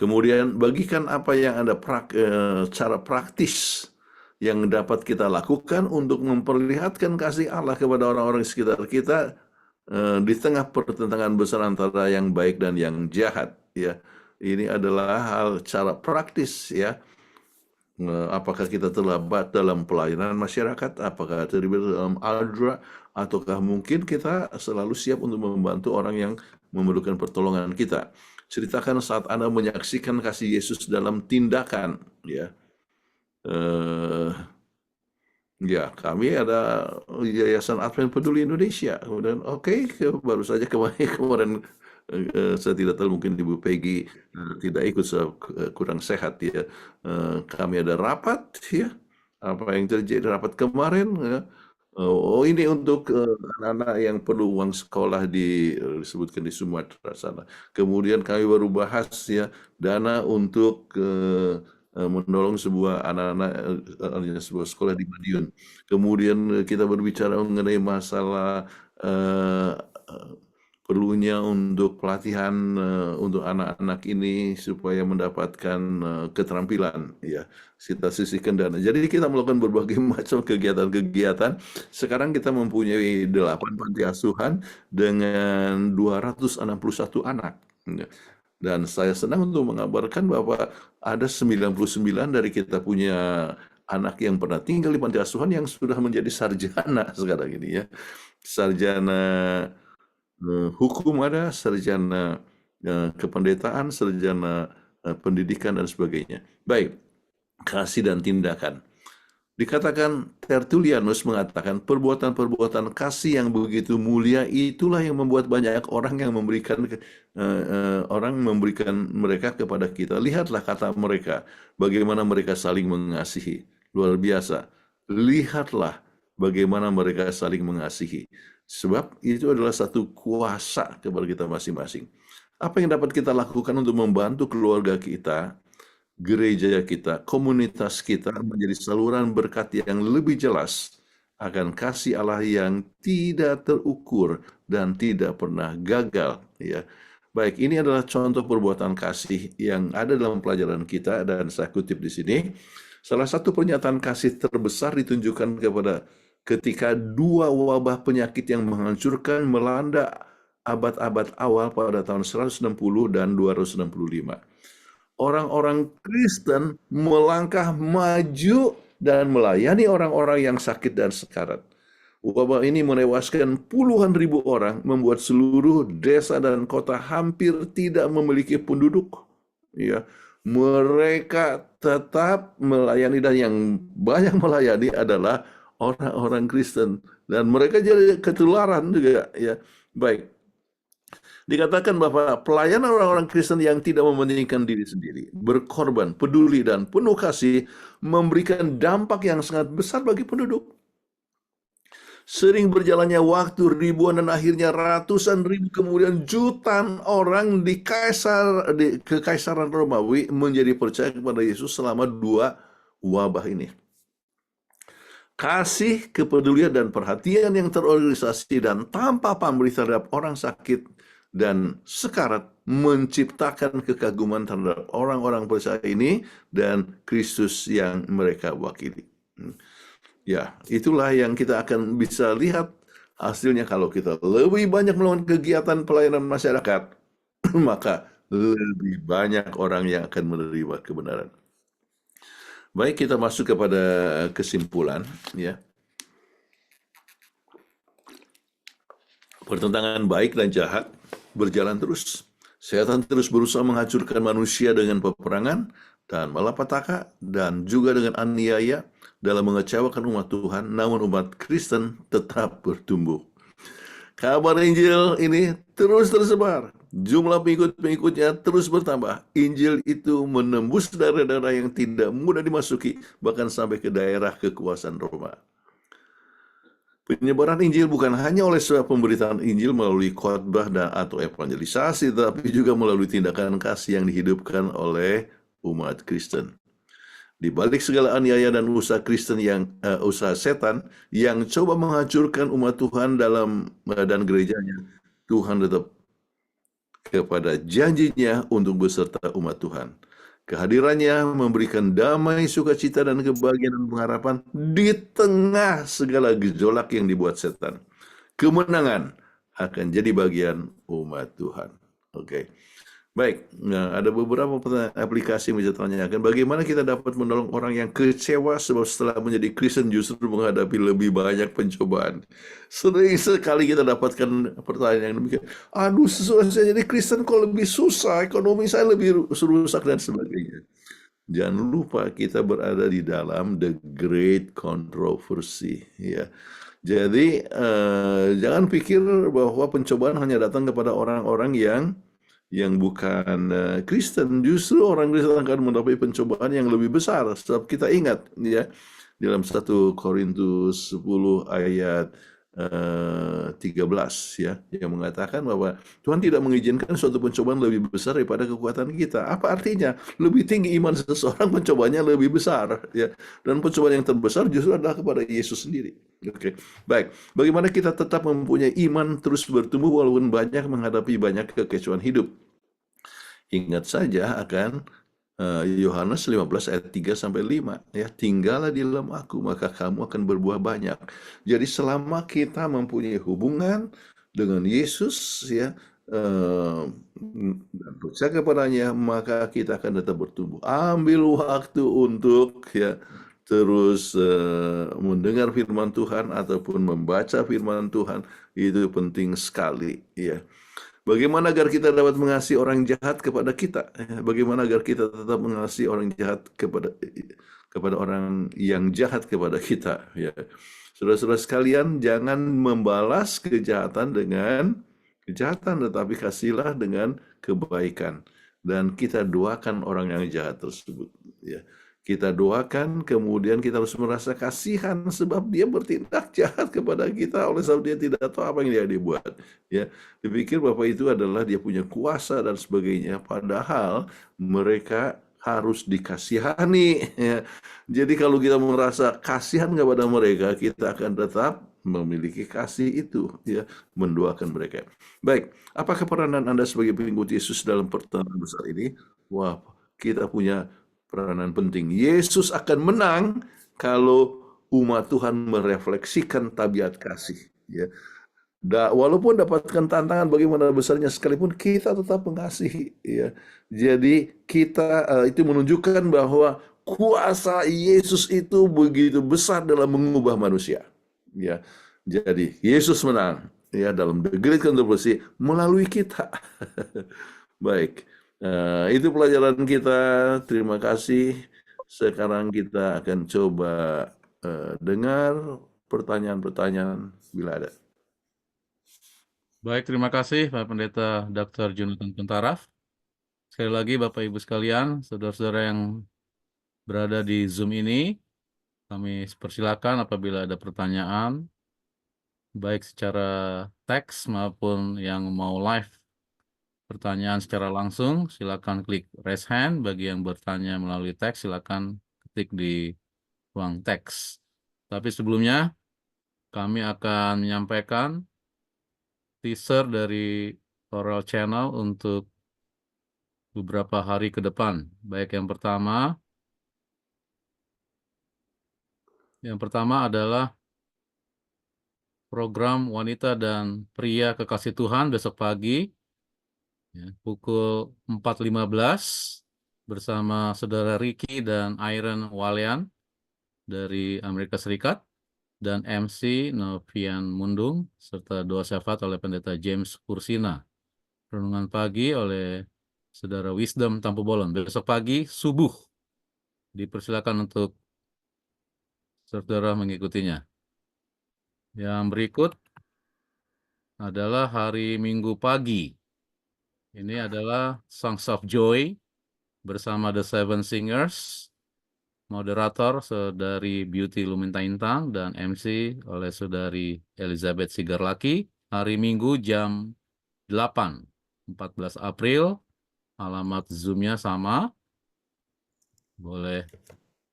C: Kemudian bagikan apa yang ada cara praktis yang dapat kita lakukan untuk memperlihatkan kasih Allah kepada orang-orang sekitar kita di tengah pertentangan besar antara yang baik dan yang jahat. Ya, ini adalah cara praktis ya. Apakah kita terlibat dalam pelayanan masyarakat, apakah terlibat dalam ADRA, ataukah mungkin kita selalu siap untuk membantu orang yang memerlukan pertolongan kita. Ceritakan saat Anda menyaksikan kasih Yesus dalam tindakan ya. Ya, kami ada Yayasan Advent Peduli Indonesia. Kemudian baru saja kemarin saya tidak tahu, mungkin Ibu Peggy tidak ikut, kurang sehat ya. Kami ada rapat ya. Apa yang terjadi rapat kemarin ya. Ini untuk anak-anak yang perlu uang sekolah disebutkan di Sumatera sana. Kemudian kami baru bahas ya dana untuk menolong sebuah anak-anak sebuah sekolah di Madiun. Kemudian kita berbicara mengenai masalah perlunya untuk pelatihan untuk anak-anak ini supaya mendapatkan keterampilan ya. Kita sisihkan dana. Jadi kita melakukan berbagai macam kegiatan-kegiatan. Sekarang kita mempunyai 8 panti asuhan dengan 261 anak. Dan saya senang untuk mengabarkan bahwa ada 99 dari kita punya anak yang pernah tinggal di panti asuhan yang sudah menjadi sarjana sekarang ini ya. Sarjana hukum ada, sarjana kependetaan, sarjana pendidikan dan sebagainya. Baik, kasih dan tindakan. Dikatakan Tertullianus mengatakan perbuatan-perbuatan kasih yang begitu mulia itulah yang membuat banyak orang yang memberikan mereka kepada kita. Lihatlah kata mereka, bagaimana mereka saling mengasihi. Luar biasa. Lihatlah bagaimana mereka saling mengasihi. Sebab itu adalah satu kuasa kepada kita masing-masing. Apa yang dapat kita lakukan untuk membantu keluarga kita, gereja kita, komunitas kita menjadi saluran berkat yang lebih jelas akan kasih Allah yang tidak terukur dan tidak pernah gagal ya. Baik, ini adalah contoh perbuatan kasih yang ada dalam pelajaran kita dan saya kutip di sini. Salah satu pernyataan kasih terbesar ditunjukkan ketika 2 wabah penyakit yang menghancurkan melanda abad-abad awal pada tahun 160 dan 265. Orang-orang Kristen melangkah maju dan melayani orang-orang yang sakit dan sekarat. Wabah ini menewaskan puluhan ribu orang, membuat seluruh desa dan kota hampir tidak memiliki penduduk. Ya, mereka tetap melayani dan yang banyak melayani adalah orang-orang Kristen dan mereka jadi ketularan juga ya. Baik. Dikatakan bahwa pelayanan orang-orang Kristen yang tidak mementingkan diri sendiri, berkorban, peduli, dan penuh kasih memberikan dampak yang sangat besar bagi penduduk. Sering berjalannya waktu, ribuan dan akhirnya ratusan ribu, kemudian jutaan orang di Kekaisaran Romawi menjadi percaya kepada Yesus selama 2 wabah ini. Kasih, kepedulian, dan perhatian yang terorganisasi dan tanpa pamrih terhadap orang sakit dan sekarat menciptakan kekaguman terhadap orang-orang percaya ini dan Kristus yang mereka wakili. Ya, itulah yang kita akan bisa lihat hasilnya kalau kita lebih banyak melakukan kegiatan pelayanan masyarakat, maka lebih banyak orang yang akan menerima kebenaran. Baik, kita masuk kepada kesimpulan ya. Pertentangan baik dan jahat berjalan terus. Setan terus berusaha menghancurkan manusia dengan peperangan dan malapetaka dan juga dengan aniaya dalam mengecewakan umat Tuhan, namun umat Kristen tetap bertumbuh. Kabar Injil ini terus tersebar. Jumlah pengikut-pengikutnya terus bertambah. Injil itu menembus daerah-daerah yang tidak mudah dimasuki, bahkan sampai ke daerah kekuasaan Roma. Penyebaran Injil bukan hanya oleh sebab pemberitaan Injil melalui khotbah atau evangelisasi, tapi juga melalui tindakan kasih yang dihidupkan oleh umat Kristen. Di balik segala aniaya dan usaha usaha setan yang coba menghancurkan umat Tuhan dan gerejanya, Tuhan tetap kepada janjinya untuk beserta umat Tuhan. Kehadirannya memberikan damai, sukacita, dan kebahagiaan dan pengharapan di tengah segala gejolak yang dibuat setan. Kemenangan akan jadi bagian umat Tuhan. Oke. Baik, nah, ada beberapa aplikasi yang bisa tanyakan. Bagaimana kita dapat menolong orang yang kecewa sebab setelah menjadi Kristen justru menghadapi lebih banyak pencobaan. Sering sekali kita dapatkan pertanyaan yang demikian. Aduh, sesudah saya jadi Kristen kok lebih susah, ekonomi saya lebih rusak dan sebagainya. Jangan lupa kita berada di dalam the great controversy, ya. Jadi jangan pikir bahwa pencobaan hanya datang kepada orang-orang yang bukan Kristen. Justru orang Kristen akan mendapat pencobaan yang lebih besar. Sebab kita ingat ya, dalam 1 Korintus 10 ayat 13 ya, yang mengatakan bahwa Tuhan tidak mengizinkan suatu pencobaan lebih besar daripada kekuatan kita. Apa artinya? Lebih tinggi iman seseorang, pencobanya lebih besar ya. Dan pencobaan yang terbesar justru adalah kepada Yesus sendiri. Oke. Baik, bagaimana kita tetap mempunyai iman terus bertumbuh walaupun banyak menghadapi banyak kekecewaan hidup? Ingat saja akan Yohanes 15 ayat 3 sampai 5 ya, tinggallah di dalam aku maka kamu akan berbuah banyak. Jadi selama kita mempunyai hubungan dengan Yesus ya, dan percaya kepadanya, maka kita akan tetap bertumbuh. Ambil waktu untuk ya terus mendengar firman Tuhan ataupun membaca firman Tuhan, itu penting sekali ya. Bagaimana agar kita dapat mengasihi orang jahat kepada kita? Bagaimana agar kita tetap mengasihi orang jahat kepada orang yang jahat kepada kita? Ya, saudara-saudara sekalian, jangan membalas kejahatan dengan kejahatan, tetapi kasihlah dengan kebaikan. Dan kita doakan orang yang jahat tersebut. Ya, kita doakan, kemudian kita harus merasa kasihan sebab dia bertindak jahat kepada kita oleh sebab dia tidak tahu apa yang dia buat. Ya, dipikir bahwa itu adalah dia punya kuasa dan sebagainya, padahal mereka harus dikasihani. Ya. Jadi kalau kita merasa kasihan kepada mereka, kita akan tetap memiliki kasih itu, ya, mendoakan mereka. Baik, apakah peranan Anda sebagai pengikut Yesus dalam pertemuan besar ini? Wah, kita punya peranan penting. Yesus akan menang kalau umat Tuhan merefleksikan tabiat kasih. Ya. Walaupun dapatkan tantangan bagaimana besarnya sekalipun, kita tetap mengasihi. Ya. Jadi kita itu menunjukkan bahwa kuasa Yesus itu begitu besar dalam mengubah manusia. Ya. Jadi Yesus menang ya dalam the great controversy melalui kita. Baik. Itu pelajaran kita. Terima kasih. Sekarang kita akan coba dengar pertanyaan-pertanyaan bila ada.
B: Baik, terima kasih Pak Pendeta Dr. Jonathan Kuntaraf. Sekali lagi Bapak Ibu sekalian, saudara-saudara yang berada di Zoom ini, kami persilakan apabila ada pertanyaan, baik secara teks maupun yang mau live pertanyaan secara langsung, silakan klik raise hand. Bagi yang bertanya melalui teks, silakan ketik di ruang teks. Tapi sebelumnya, kami akan menyampaikan teaser dari Coral Channel untuk beberapa hari ke depan. Baik, yang pertama adalah program Wanita dan Pria Kekasih Tuhan besok pagi. Ya, pukul 4.15 bersama saudara Ricky dan Iron Walian dari Amerika Serikat. dan MC Novian Mundung, serta doa syafaat oleh Pendeta James Kursina. Renungan pagi oleh Saudara Wisdom Tampu Bolon. Besok pagi subuh dipersilakan untuk saudara mengikutinya. Yang berikut adalah hari Minggu pagi. Ini adalah Songs of Joy bersama The Seven Singers. Moderator Saudari Beauty Lumintaintang dan MC oleh Saudari Elizabeth Sigarlaki. Hari Minggu jam 8, 14 April. Alamat Zoom-nya sama. Boleh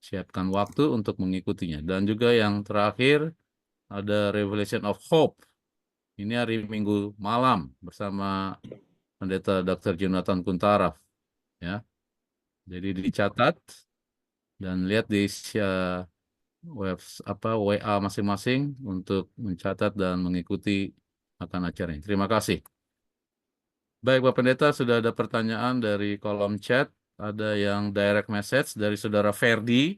B: siapkan waktu untuk mengikutinya. Dan juga yang terakhir ada Revelation of Hope. Ini hari Minggu malam bersama Pendeta Dr. Jonathan Kuntaraf. Ya. Jadi dicatat dan lihat di WA masing-masing untuk mencatat dan mengikuti akan acara ini. Terima kasih. Baik, Pak Pendeta, sudah ada pertanyaan dari kolom chat. Ada yang direct message dari Saudara Ferdi,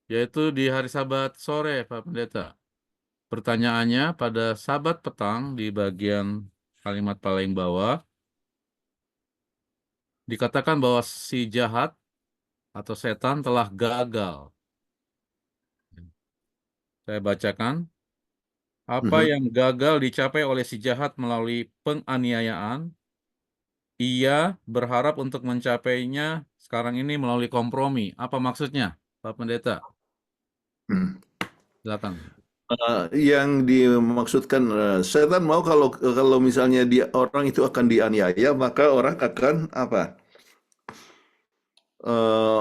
B: yaitu di hari Sabat sore, Pak Pendeta. Pertanyaannya, pada Sabat petang di bagian kalimat paling bawah, dikatakan bahwa si jahat atau setan telah gagal. Saya bacakan. Apa yang gagal dicapai oleh si jahat melalui penganiayaan, ia berharap untuk mencapainya sekarang ini melalui kompromi. Apa maksudnya, Pak Pendeta? Silakan.
C: Yang dimaksudkan setan mau kalau misalnya orang itu akan dianiaya, maka orang akan apa?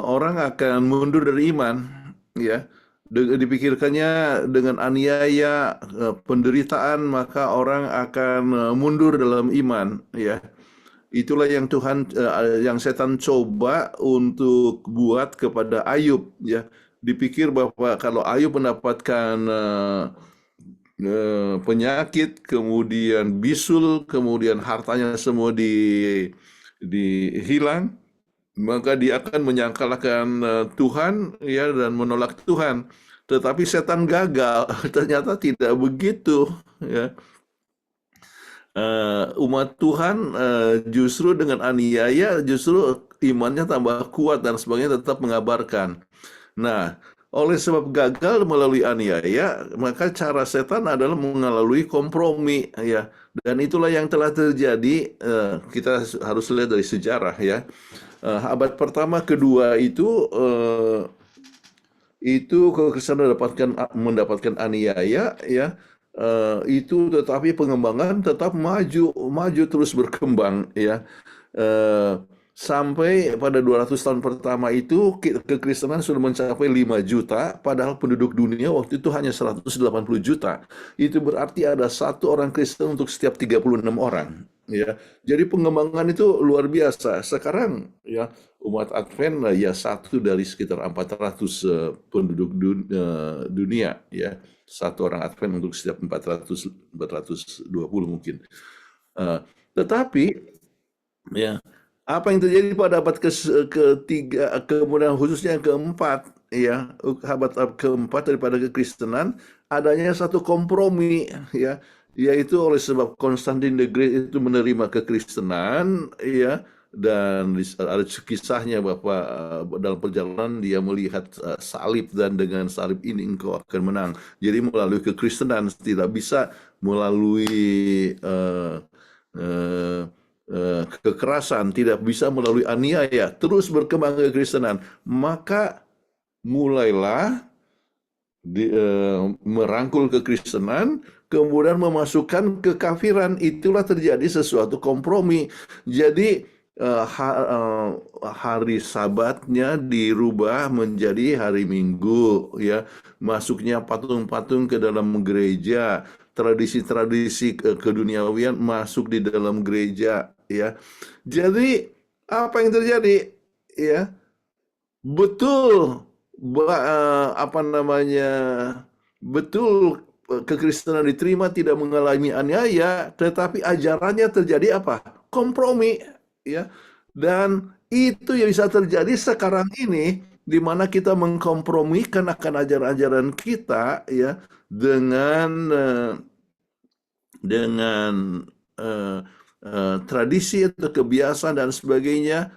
C: Orang akan mundur dari iman, ya. Dipikirkannya dengan aniaya, penderitaan, maka orang akan mundur dalam iman, ya. Itulah yang yang setan coba untuk buat kepada Ayub, ya. Dipikir bahwa kalau Ayub mendapatkan penyakit, kemudian bisul, kemudian hartanya semua dihilang, maka dia akan menyangkalkan Tuhan, ya, dan menolak Tuhan. Tetapi setan gagal. Ternyata tidak begitu, ya. Umat Tuhan justru dengan aniaya justru imannya tambah kuat dan sebagainya, tetap mengabarkan. Nah, oleh sebab gagal melalui aniaya, maka cara setan adalah melalui kompromi, ya. Dan itulah yang telah terjadi. Kita harus lihat dari sejarah, ya. Abad pertama, kedua itu kekristenan mendapatkan aniaya, ya. Itu tetapi pengembangan tetap maju terus berkembang, ya. Sampai pada 200 tahun pertama itu kekristenan sudah mencapai 5 juta, padahal penduduk dunia waktu itu hanya 180 juta. Itu berarti ada satu orang Kristen untuk setiap 36 orang, ya. Jadi pengembangan itu luar biasa. Sekarang, ya, umat Advent ya satu dari sekitar 400 penduduk dunia, ya. Satu orang Advent untuk setiap 420 mungkin. Tetapi, ya, apa yang terjadi pada abad ketiga, kemudian khususnya yang keempat, ya, abad keempat daripada kekristenan, adanya satu kompromi, ya, yaitu oleh sebab Konstantin the Great itu menerima kekristenan, ya, dan ada kisahnya bahwa dalam perjalanan dia melihat salib, dan dengan salib ini engkau akan menang. Jadi melalui kekristenan, tidak bisa melalui kekerasan, tidak bisa melalui aniaya, terus berkembang kekristenan. Maka mulailah merangkul kekristenan, kemudian memasukkan kekafiran. Itulah terjadi sesuatu kompromi. Jadi hari Sabatnya dirubah menjadi hari Minggu, ya. Masuknya patung-patung ke dalam gereja, tradisi-tradisi keduniawian masuk di dalam gereja, ya. Jadi apa yang terjadi, ya? Betul betul kekristenan diterima, tidak mengalami aniaya, tetapi ajarannya terjadi apa? Kompromi, ya. Dan itu yang bisa terjadi sekarang ini di mana kita mengkompromikan akan ajaran-ajaran kita ya dengan tradisi atau kebiasaan dan sebagainya.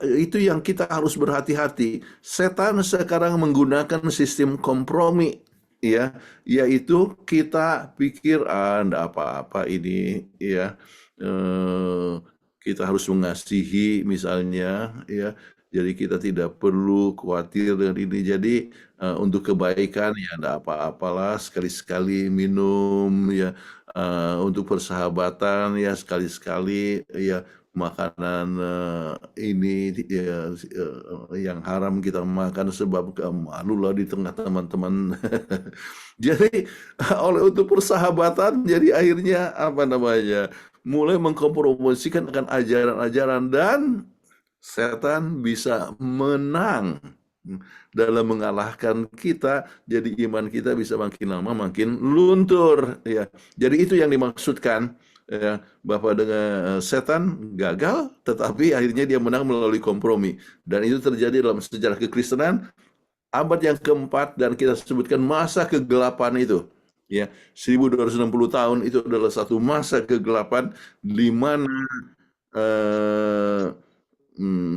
C: Itu yang kita harus berhati-hati. Setan sekarang menggunakan sistem kompromi, ya, yaitu kita pikir enggak apa-apa ini, ya, kita harus mengasihi misalnya, ya. Jadi kita tidak perlu khawatir dengan ini. Jadi untuk kebaikan ya enggak apa-apalah, sekali-sekali minum, ya. Untuk persahabatan ya sekali-sekali ya makanan ini ya, yang haram kita makan sebab malu lah di tengah teman-teman. Jadi untuk persahabatan jadi akhirnya apa namanya mulai mengkompromisikan akan ajaran-ajaran dan setan bisa menang dalam mengalahkan kita, jadi iman kita bisa makin lama makin luntur ya. Jadi itu yang dimaksudkan ya, bahwa dengan setan gagal tetapi akhirnya dia menang melalui kompromi, dan itu terjadi dalam sejarah kekristenan abad yang keempat, dan kita sebutkan masa kegelapan itu ya, 1260 tahun itu adalah satu masa kegelapan di mana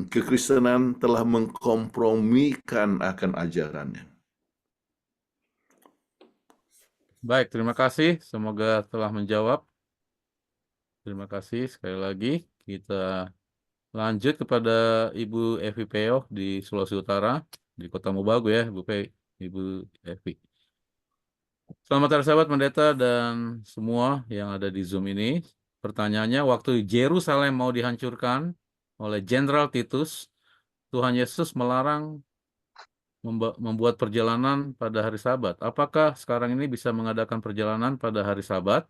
C: kekristenan telah mengkompromikan akan ajarannya.
B: Baik, terima kasih. Semoga telah menjawab. Terima kasih sekali lagi. Kita lanjut kepada Ibu Evi Peo di Sulawesi Utara, di Kota Mobagu ya, Ibu Evi. Selamat hari Sahabat Pendeta dan semua yang ada di Zoom ini. Pertanyaannya, waktu Yerusalem mau dihancurkan oleh Jenderal Titus, Tuhan Yesus melarang membuat perjalanan pada hari Sabat. Apakah sekarang ini bisa mengadakan perjalanan pada hari Sabat?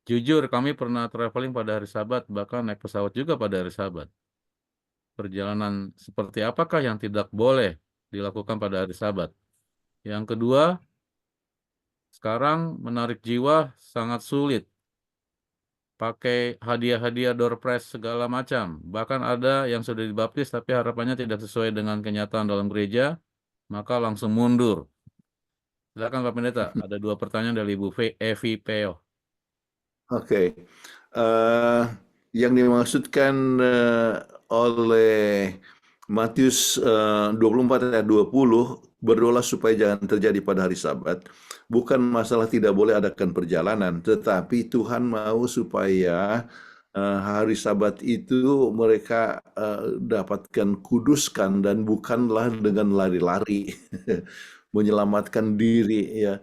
B: Jujur, kami pernah traveling pada hari Sabat, bahkan naik pesawat juga pada hari Sabat. Perjalanan seperti apakah yang tidak boleh dilakukan pada hari Sabat? Yang kedua, sekarang menarik jiwa sangat sulit. Pakai hadiah-hadiah door prize segala macam. Bahkan ada yang sudah dibaptis tapi harapannya tidak sesuai dengan kenyataan dalam gereja, maka langsung mundur. Silakan Pak Pendeta, ada 2 pertanyaan dari Ibu Evi Peo.
C: Oke. Yang dimaksudkan oleh Matius 24 ayat 20, berdoalah supaya jangan terjadi pada hari Sabat, bukan masalah tidak boleh adakan perjalanan, tetapi Tuhan mau supaya hari Sabat itu mereka dapatkan kuduskan dan bukanlah dengan lari-lari menyelamatkan diri ya.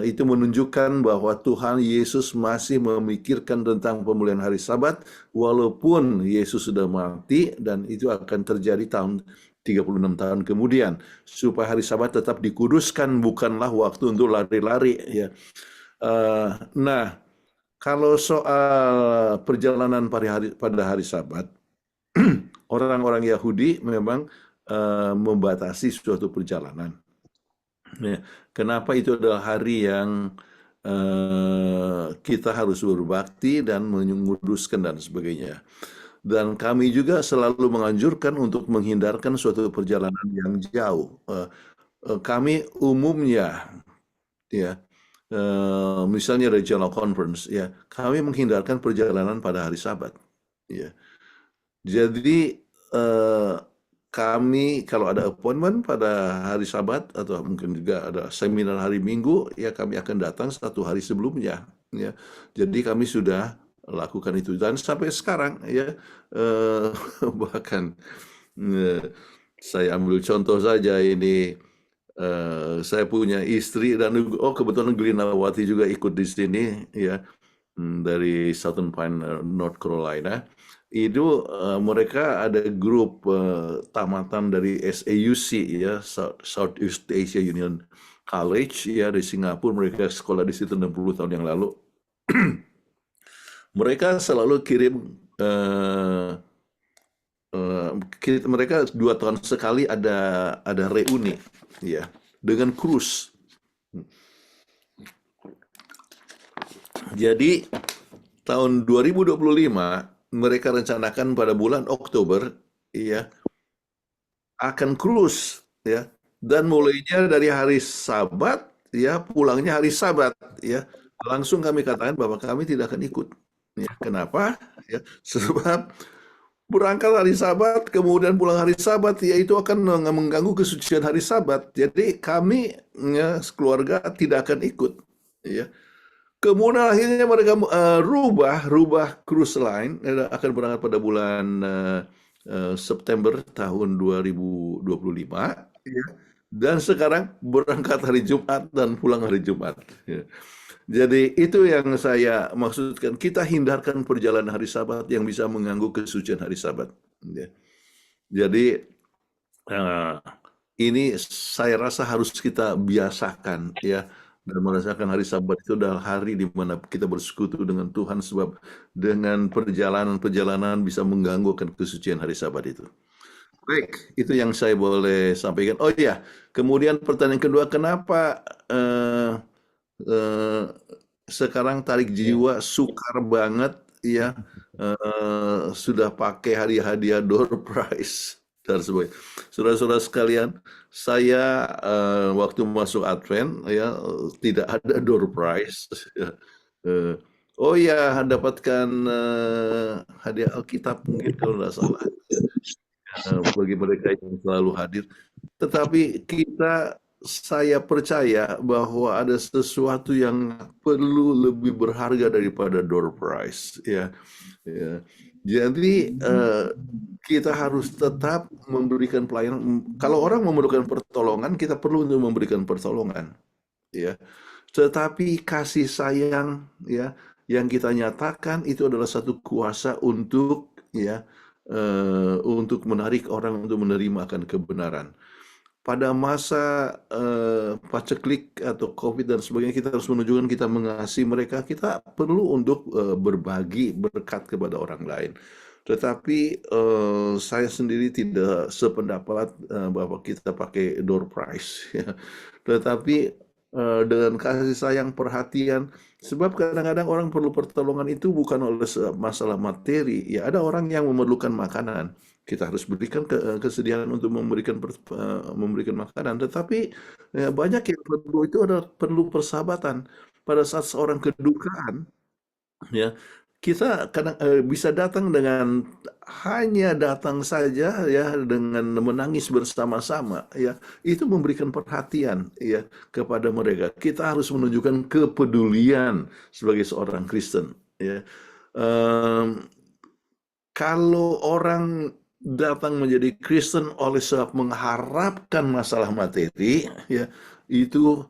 C: Itu menunjukkan bahwa Tuhan Yesus masih memikirkan tentang pemulihan hari Sabat walaupun Yesus sudah mati, dan itu akan terjadi tahun 36 tahun kemudian, supaya hari Sabat tetap dikuduskan, bukanlah waktu untuk lari-lari ya. Nah, kalau soal perjalanan pada hari Sabat, orang-orang Yahudi memang membatasi suatu perjalanan. Ya, kenapa itu adalah hari yang kita harus berbakti dan menguduskan dan sebagainya. Dan kami juga selalu menganjurkan untuk menghindarkan suatu perjalanan yang jauh. Kami umumnya, ya, misalnya regional conference, ya, kami menghindarkan perjalanan pada hari Sabat. Ya, jadi kami kalau ada appointment pada hari Sabat atau mungkin juga ada seminar hari Minggu, ya kami akan datang 1 hari sebelumnya. Ya, jadi kami sudah lakukan itu, dan sampai sekarang ya bahkan saya ambil contoh saja ini, saya punya istri dan kebetulan Glinawati juga ikut di sini ya, dari Southern Pine, North Carolina. Itu mereka ada grup tamatan dari SAUC ya, Southeast Asia Union College ya, di Singapura. Mereka sekolah di situ 60 tahun yang lalu. Mereka selalu kirim mereka 2 tahun sekali ada reuni ya, dengan cruise. Jadi tahun 2025 mereka rencanakan pada bulan Oktober ya, akan cruise ya, dan mulainya dari hari Sabat ya, pulangnya hari Sabat ya. Langsung kami katakan bahwa kami tidak akan ikut. Ya, kenapa? Ya, sebab berangkat hari Sabat, kemudian pulang hari Sabat, ya itu akan mengganggu kesucian hari Sabat. Jadi kami ya, keluarga tidak akan ikut. Ya. Kemudian akhirnya mereka rubah cruise line akan berangkat pada bulan September tahun 2025. Ya. Dan sekarang berangkat hari Jumat dan pulang hari Jumat. Ya. Jadi itu yang saya maksudkan, kita hindarkan perjalanan hari Sabat yang bisa mengganggu kesucian hari Sabat. Ya. Jadi ini saya rasa harus kita biasakan ya, dan merasakan hari Sabat itu adalah hari di mana kita bersekutu dengan Tuhan, sebab dengan perjalanan bisa mengganggu akan kesucian hari Sabat itu. Baik, itu yang saya boleh sampaikan. Oh iya, kemudian pertanyaan kedua, kenapa sekarang tarik jiwa sukar banget ya, sudah pakai hadiah door prize dan sebagainya. Saudara-saudara sekalian, saya waktu masuk Advent ya tidak ada door prize. Oh ya, dapatkan hadiah Alkitab mungkin kalau tidak salah, bagi mereka yang selalu hadir. Tetapi saya percaya bahwa ada sesuatu yang perlu lebih berharga daripada door prize ya. Jadi kita harus tetap memberikan pelayanan. Kalau orang memerlukan pertolongan, kita perlu untuk memberikan pertolongan ya. Tetapi kasih sayang ya yang kita nyatakan itu adalah satu kuasa untuk ya untuk menarik orang untuk menerima akan kebenaran. Pada masa paceklik atau COVID dan sebagainya, kita harus menunjukkan kita mengasihi mereka. Kita perlu untuk berbagi berkat kepada orang lain. Tetapi saya sendiri tidak sependapat bahwa kita pakai door prize. Ya. Tetapi dengan kasih sayang, perhatian, sebab kadang-kadang orang perlu pertolongan itu bukan oleh masalah materi. Ya, ada orang yang memerlukan makanan. Kita harus berikan kesediaan untuk memberikan makanan. Tetapi ya, banyak yang perlu itu adalah perlu persahabatan. Pada saat seorang kedukaan, ya kita kadang bisa datang dengan hanya datang saja ya dengan menangis bersama-sama ya, itu memberikan perhatian ya kepada mereka. Kita harus menunjukkan kepedulian sebagai seorang Kristen ya. Kalau orang datang menjadi Kristen oleh sebab mengharapkan masalah materi ya, itu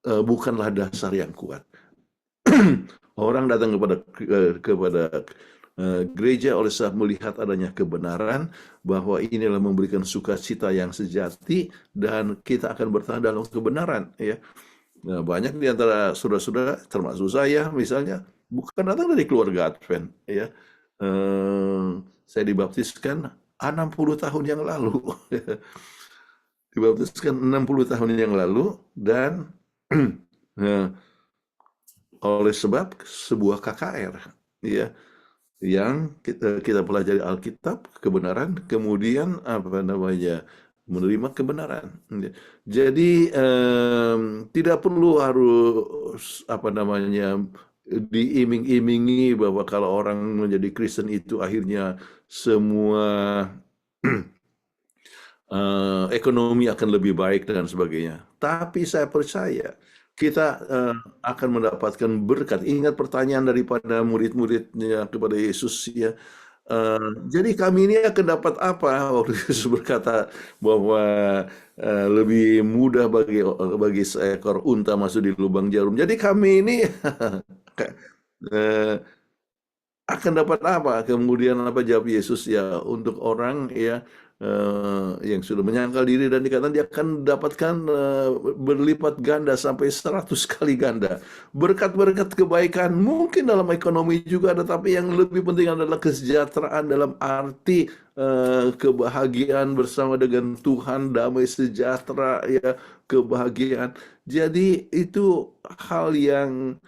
C: bukanlah dasar yang kuat. Orang datang kepada gereja oleh sebab melihat adanya kebenaran, bahwa inilah memberikan sukacita yang sejati dan kita akan bertahan dalam kebenaran ya. Nah, banyak di antara saudara-saudara termasuk saya misalnya bukan datang dari keluarga Advent ya. Saya dibaptiskan 60 tahun yang lalu. Dibaptiskan 60 tahun yang lalu dan oleh sebab sebuah KKR ya, yang kita pelajari Alkitab, kebenaran, kemudian menerima kebenaran. Jadi tidak perlu harus diiming-imingi bahwa kalau orang menjadi Kristen itu akhirnya semua ekonomi akan lebih baik dan sebagainya. Tapi saya percaya kita akan mendapatkan berkat. Ingat pertanyaan daripada murid-muridnya kepada Yesus ya. Jadi kami ini akan dapat apa? Waktu Yesus berkata bahwa lebih mudah bagi seekor unta masuk di lubang jarum. Jadi kami ini akan dapat apa? Kemudian apa jawab Yesus ya, untuk orang ya yang sudah menyangkal diri dan dikatakan dia akan dapatkan berlipat ganda sampai 100 kali ganda. Berkat-berkat kebaikan mungkin dalam ekonomi juga ada, tapi yang lebih penting adalah kesejahteraan dalam arti kebahagiaan bersama dengan Tuhan, damai sejahtera ya, kebahagiaan. Jadi itu hal yang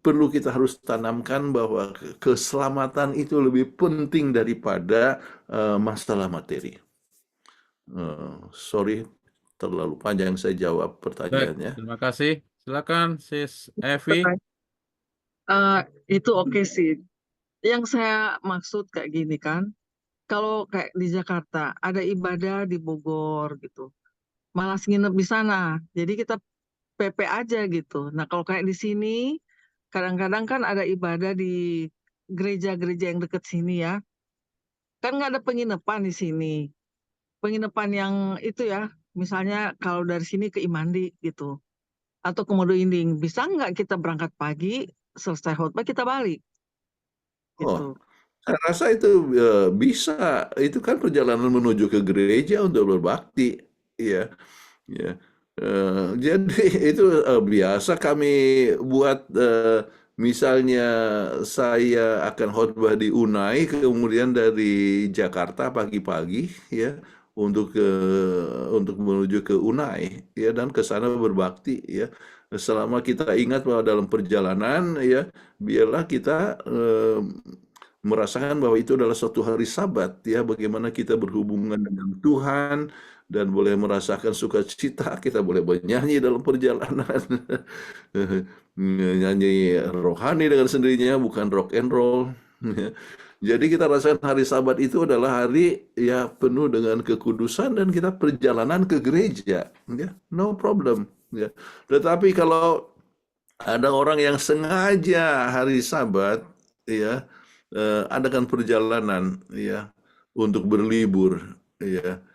C: perlu kita harus tanamkan, bahwa keselamatan itu lebih penting daripada masalah materi. Sorry, terlalu panjang saya jawab
B: Baik,
C: pertanyaannya.
B: terima kasih. Silakan, Sis Evi.
E: Itu oke sih. Yang saya maksud kayak gini kan, kalau kayak di Jakarta ada ibadah di Bogor gitu, malas nginep di sana. Jadi kita PP aja gitu. Nah kalau kayak di sini, kadang-kadang kan ada ibadah di gereja-gereja yang deket sini ya, kan nggak ada penginapan di sini. Penginapan yang itu ya, misalnya kalau dari sini ke Imandi gitu, atau ke Modo Inding, bisa nggak kita berangkat pagi, selesai khotbah kita balik
C: Oh,
E: gitu.
C: saya rasa itu bisa. Itu kan perjalanan menuju ke gereja untuk berbakti, ya. Ya, jadi itu biasa kami buat. Misalnya saya akan khotbah di Unai, kemudian dari Jakarta pagi-pagi, ya, untuk menuju ke Unai, ya, dan ke sana berbakti, ya. Selama kita ingat bahwa dalam perjalanan, ya, biarlah kita merasakan bahwa itu adalah suatu hari Sabat, ya, bagaimana kita berhubungan dengan Tuhan dan boleh merasakan sukacita, kita boleh bernyanyi dalam perjalanan. Nyanyi rohani dengan sendirinya, bukan rock and roll. Jadi kita rasakan hari Sabat itu adalah hari ya penuh dengan kekudusan dan kita perjalanan ke gereja, ya, no problem, ya. Tetapi kalau ada orang yang sengaja hari Sabat, ya, adakan perjalanan, ya, untuk berlibur, ya,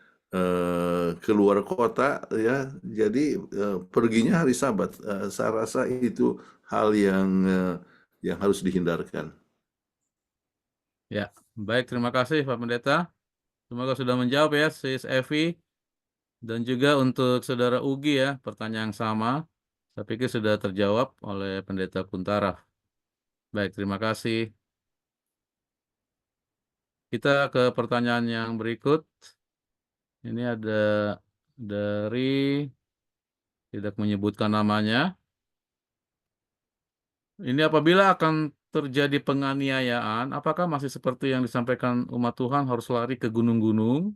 C: keluar kota, ya, jadi perginya hari Sabat. Saya rasa itu hal yang harus dihindarkan.
B: Ya, baik, terima kasih Pak Pendeta. Semoga sudah menjawab ya, Sis Evi. Dan juga untuk Saudara Ugi ya, pertanyaan yang sama. Saya pikir sudah terjawab oleh Pendeta Kuntaraf. Baik, terima kasih. Kita ke pertanyaan yang berikut. Ini ada dari tidak menyebutkan namanya. Ini apabila akan terjadi penganiayaan, apakah masih seperti yang disampaikan umat Tuhan harus lari ke gunung-gunung?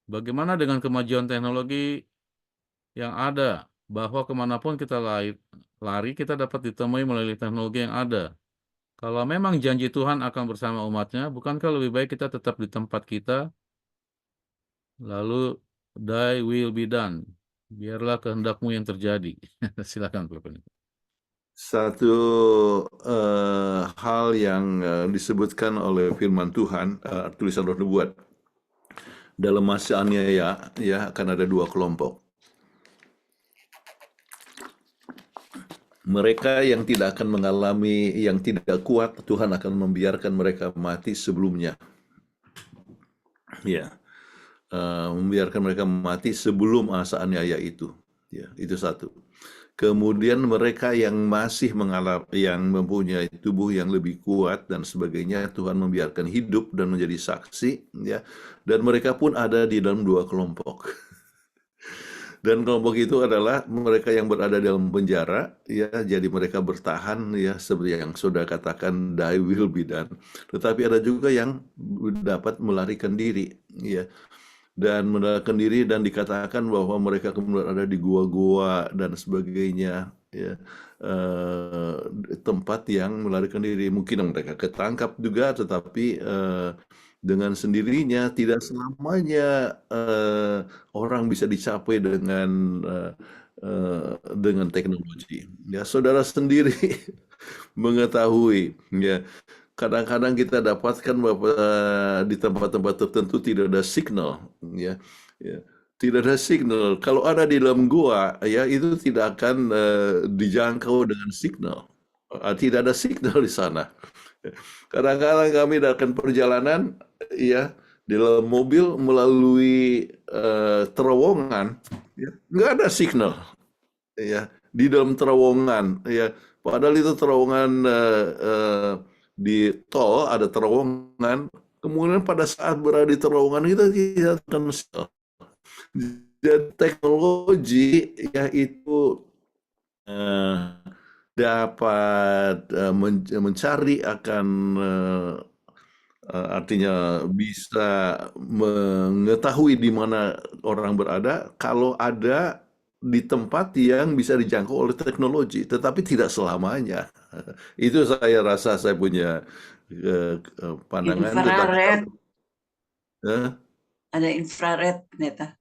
B: Bagaimana dengan kemajuan teknologi yang ada? Bahwa kemanapun kita lari, kita dapat ditemui melalui teknologi yang ada. Kalau memang janji Tuhan akan bersama umatnya, bukankah lebih baik kita tetap di tempat kita, lalu thy will be done. Biarlah kehendakmu yang terjadi. Silakan Pak Pendeta.
C: Satu hal yang disebutkan oleh firman Tuhan, tulisan Roh Nubuat, dalam masa aniaya, ya, akan ada dua kelompok. Mereka yang tidak akan mengalami, yang tidak kuat, Tuhan akan membiarkan mereka mati sebelumnya. Ya, membiarkan mereka mati sebelum masa aniaya itu. Ya, itu satu. Kemudian mereka yang masih yang mempunyai tubuh yang lebih kuat dan sebagainya, Tuhan membiarkan hidup dan menjadi saksi, ya. Dan mereka pun ada di dalam dua kelompok. Dan kelompok itu adalah mereka yang berada dalam penjara, ya, jadi mereka bertahan, ya, seperti yang sudah katakan, thy will be done. Tetapi ada juga yang dapat melarikan diri, ya, dan melarikan diri dan dikatakan bahwa mereka kemudian ada di gua-gua dan sebagainya, ya, tempat yang melarikan diri. Mungkin mereka ketangkap juga, tetapi dengan sendirinya tidak selamanya orang bisa dicapai dengan teknologi. Ya, saudara sendiri mengetahui, ya, kadang-kadang kita dapatkan bahwa di tempat-tempat tertentu tidak ada signal, ya, ya, tidak ada signal. Kalau ada di dalam gua, ya, itu tidak akan dijangkau dengan signal. Tidak ada signal di sana. Kadang-kadang kami akan perjalanan, ya, di dalam mobil melalui terowongan, ya, nggak ada signal, ya, di dalam terowongan, ya. Padahal itu terowongan di tol ada terowongan. Kemudian pada saat berada di terowongan itu tidak akan signal. Dan teknologi, ya, itu dapat mencari akan Artinya bisa mengetahui di mana orang berada kalau ada di tempat yang bisa dijangkau oleh teknologi, tetapi tidak selamanya. Itu saya rasa saya punya pandangan, tetapi
F: Infrared,
C: eh,
F: ada infrared Neta.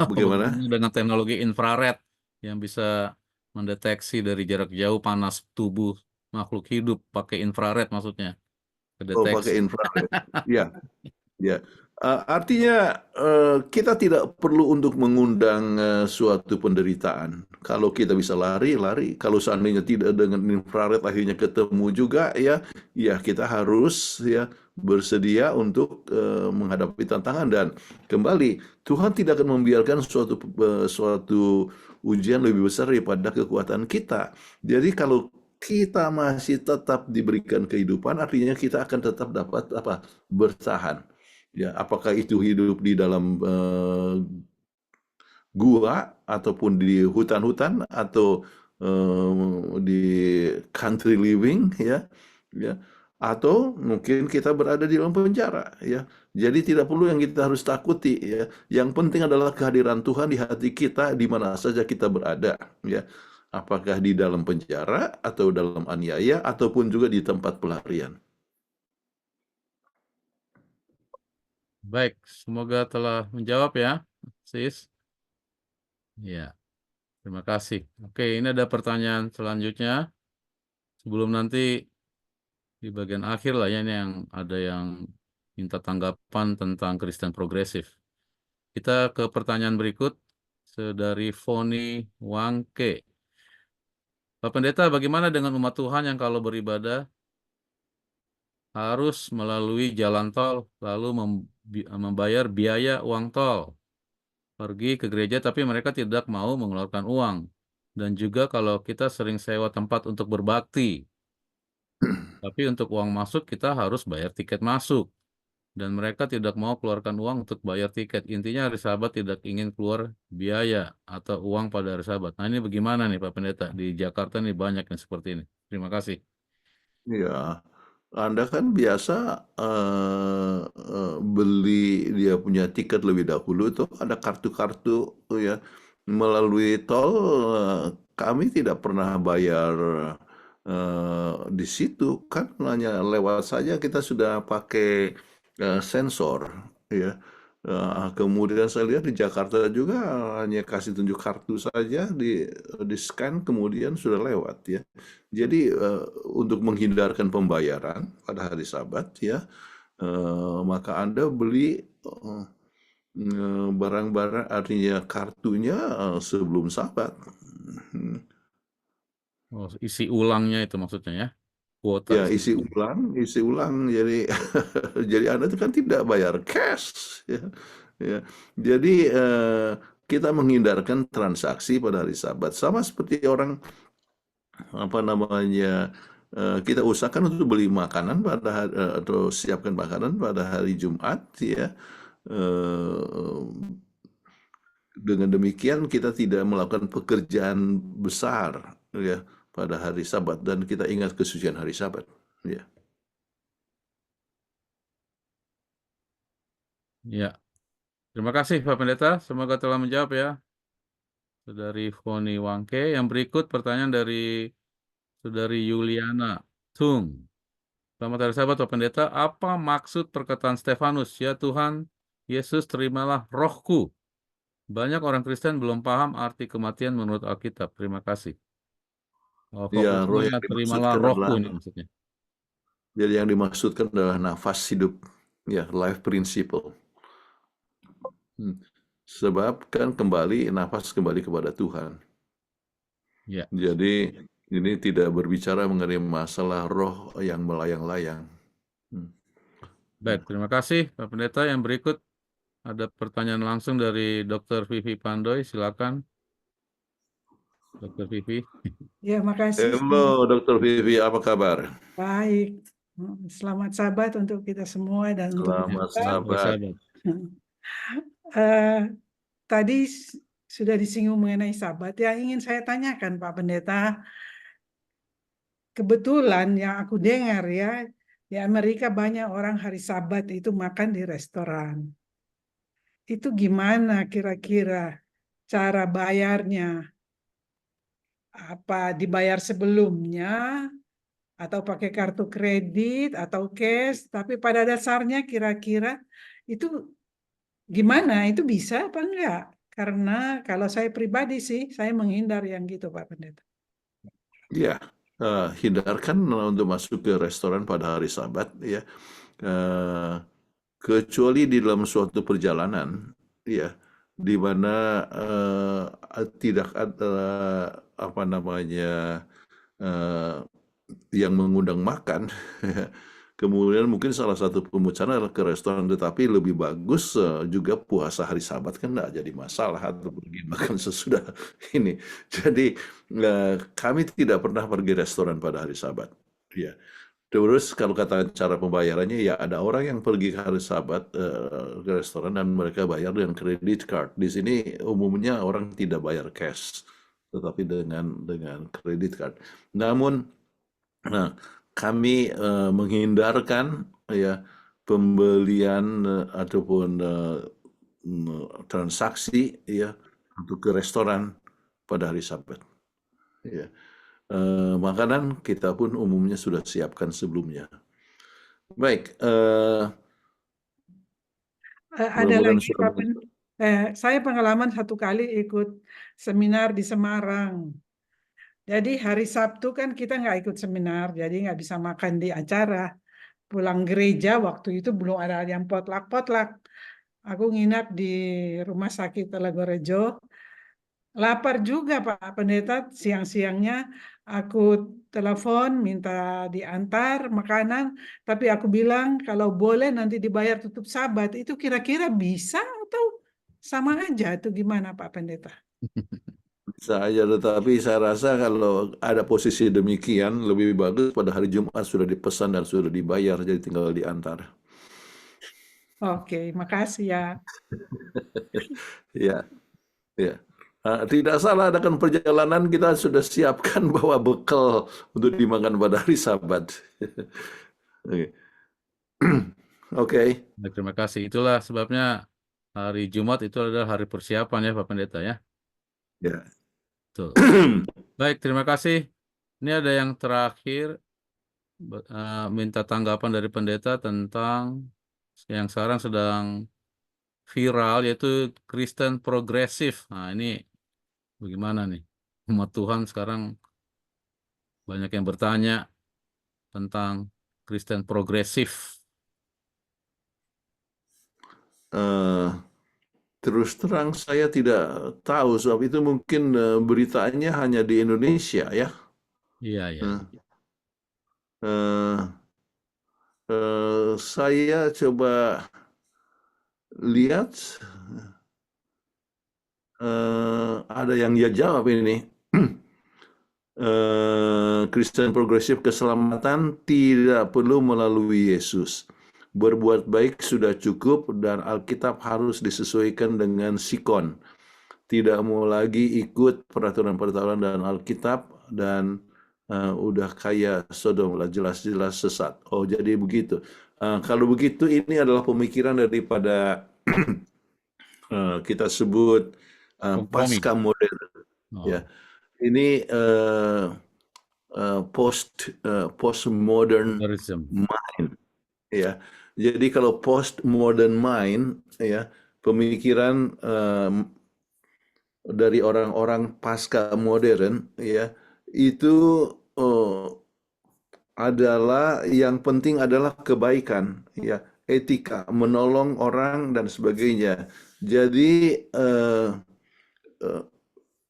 C: bagaimana?
B: Bagaimana dengan teknologi infrared yang bisa mendeteksi dari jarak jauh panas tubuh makhluk hidup pakai infrared maksudnya,
C: Oh, pakai
B: kedeteksi.
C: infrared. Ya, ya. Artinya kita tidak perlu untuk mengundang suatu penderitaan. Kalau kita bisa lari, lari. Kalau seandainya tidak dengan infrared akhirnya ketemu juga, ya, ya kita harus ya bersedia untuk menghadapi tantangan. Dan kembali, Tuhan tidak akan membiarkan suatu ujian lebih besar daripada kekuatan kita. Jadi kalau kita masih tetap diberikan kehidupan, artinya kita akan tetap dapat apa? Bertahan. Ya, apakah itu hidup di dalam gua ataupun di hutan-hutan atau di country living, ya, ya, atau mungkin kita berada di dalam penjara, ya. Jadi tidak perlu yang kita harus takuti, ya. Yang penting adalah kehadiran Tuhan di hati kita di mana saja kita berada, ya. Apakah di dalam penjara atau dalam aniaya ataupun juga di tempat pelarian.
B: Baik, semoga telah menjawab ya, Sis. Ya, terima kasih. Oke, ini ada pertanyaan selanjutnya. Sebelum nanti di bagian akhir lah ya, ini yang ada yang minta tanggapan tentang Kristen progresif. Kita ke pertanyaan berikut dari Foni Wangke. Pak Pendeta, bagaimana dengan umat Tuhan yang kalau beribadah harus melalui jalan tol lalu membayar biaya uang tol? Pergi ke gereja tapi mereka tidak mau mengeluarkan uang. Dan juga kalau kita sering sewa tempat untuk berbakti, tapi untuk uang masuk kita harus bayar tiket masuk. Dan mereka tidak mau keluarkan uang untuk bayar tiket. Intinya hari Sabat tidak ingin keluar biaya atau uang pada hari Sabat. Nah, ini bagaimana nih Pak Pendeta? Di Jakarta nih banyak yang seperti ini. Terima kasih.
C: Ya, Anda kan biasa beli dia punya tiket lebih dahulu tuh ada kartu-kartu ya melalui tol. Kami tidak pernah bayar di situ kan hanya lewat saja kita sudah pakai sensor ya. Kemudian saya lihat di Jakarta juga hanya kasih tunjuk kartu saja di scan kemudian sudah lewat ya. Jadi untuk menghindarkan pembayaran pada hari Sabat ya, maka Anda beli barang-barang artinya kartunya sebelum Sabat.
B: Oh, isi ulangnya itu maksudnya ya? Kuota
C: Ya isi ulang. Jadi jadi Anda itu kan tidak bayar cash ya. Ya. Jadi kita menghindarkan transaksi pada hari Sabat sama seperti orang apa namanya kita usahakan untuk beli makanan pada atau siapkan makanan pada hari Jumat ya. Dengan demikian kita tidak melakukan pekerjaan besar ya pada hari Sabat dan kita ingat kesucian hari Sabat ya.
B: Ya. Terima kasih Pak Pendeta. Semoga telah menjawab ya. Saudari Foni Wangke. Yang berikut pertanyaan dari Saudari Yuliana Tung. Selamat hari Sabat Pak Pendeta. Apa maksud perkataan Stefanus? Ya Tuhan, Yesus terimalah rohku. Banyak orang Kristen belum paham arti kematian menurut Alkitab. Terima kasih. Oh,
C: Ya, roh
B: fokusnya
C: yang
B: terimalah
C: dimaksudkan
B: rohku
C: adalah
B: ini maksudnya.
C: jadi yang dimaksudkan adalah nafas hidup ya, life principle. Sebab kan nafas kembali kepada Tuhan.
B: Ya.
C: Jadi ini tidak berbicara mengenai masalah roh yang melayang-layang.
B: Baik, terima kasih Pak Pendeta. Yang berikut ada pertanyaan langsung dari Dr. Vivi Pandoy. Silakan. Dr. Vivi.
G: Ya, makasih.
C: Halo Dr. Vivi, apa kabar?
G: Baik. Selamat Sabat untuk kita semua dan untuk
C: Selamat
G: kita.
C: Sabat.
G: Tadi sudah disinggung mengenai Sabat. Yang ingin saya tanyakan Pak Pendeta, kebetulan yang aku dengar ya, Di Amerika banyak orang hari Sabat itu makan di restoran. Itu gimana kira-kira cara bayarnya? Apa dibayar sebelumnya atau pakai kartu kredit atau cash? Tapi pada dasarnya kira-kira itu gimana? Itu bisa apa enggak? Karena kalau saya pribadi sih, saya menghindar yang gitu, Pak Pendeta.
C: Ya, hindarkan untuk masuk ke restoran pada hari Sabat, ya. Kecuali di dalam suatu perjalanan, ya, di mana tidak ada apa namanya yang mengundang makan. Kemudian mungkin salah satu pembicaraan adalah ke restoran, tetapi lebih bagus juga puasa hari Sabat kan nggak jadi masalah atau pergi makan sesudah ini. Jadi kami tidak pernah pergi restoran pada hari Sabat. Ya. Terus kalau kata cara pembayarannya, ya ada orang yang pergi ke hari Sabat ke restoran dan mereka bayar dengan kredit card. Di sini umumnya orang tidak bayar cash, tetapi dengan kredit card. Namun kami menghindarkan ya pembelian ataupun transaksi ya untuk ke restoran pada hari Sabat. Ya. Makanan kita pun umumnya sudah siapkan sebelumnya. Baik,
G: Ada
C: mudah-mudahan
G: lagi, Pak saya pengalaman satu kali ikut seminar di Semarang. Jadi hari Sabtu kan kita nggak ikut seminar, jadi nggak bisa makan di acara. Pulang gereja waktu itu belum ada yang potluck. Aku nginap di rumah sakit Telegorejo. Lapar juga Pak Pendeta, siang-siangnya aku telepon minta diantar makanan, tapi aku bilang kalau boleh nanti dibayar tutup Sabat. Itu kira-kira bisa atau sama aja? Itu gimana Pak Pendeta?
C: bisa aja, tetapi saya rasa kalau ada posisi demikian lebih bagus pada hari Jumat sudah dipesan dan sudah dibayar, jadi tinggal diantar.
G: Oke, makasih ya.
C: Ya, ya. Tidak salah, adakan perjalanan kita sudah siapkan bawa bekal untuk dimakan pada hari Sabat. Oke. Oke.
B: Baik, terima kasih. Itulah sebabnya hari Jumat itu adalah hari persiapan ya Pak Pendeta ya.
C: Ya.
B: Betul. Baik, terima kasih. Ini ada yang terakhir, minta tanggapan dari pendeta tentang yang sekarang sedang viral, yaitu Kristen progresif. Nah, ini bagaimana nih? Umat Tuhan sekarang banyak yang bertanya tentang Kristen progresif.
C: Terus terang saya tidak tahu, sebab itu mungkin beritanya hanya di Indonesia ya.
B: Iya, iya.
C: Saya coba lihat, ada yang dia jawab ini. Kristen progresif keselamatan tidak perlu melalui Yesus. Berbuat baik sudah cukup dan Alkitab harus disesuaikan dengan sikon. Tidak mau lagi ikut peraturan-peraturan dan Alkitab dan udah kayak Sodom lah, jelas-jelas sesat. Oh, jadi begitu. Kalau begitu ini adalah pemikiran daripada kita sebut pasca modern. Ya. Ini postmodern mind. Ya. Jadi kalau postmodern mind ya, pemikiran dari orang-orang pasca modern ya, itu adalah yang penting adalah kebaikan ya, etika, menolong orang dan sebagainya. Jadi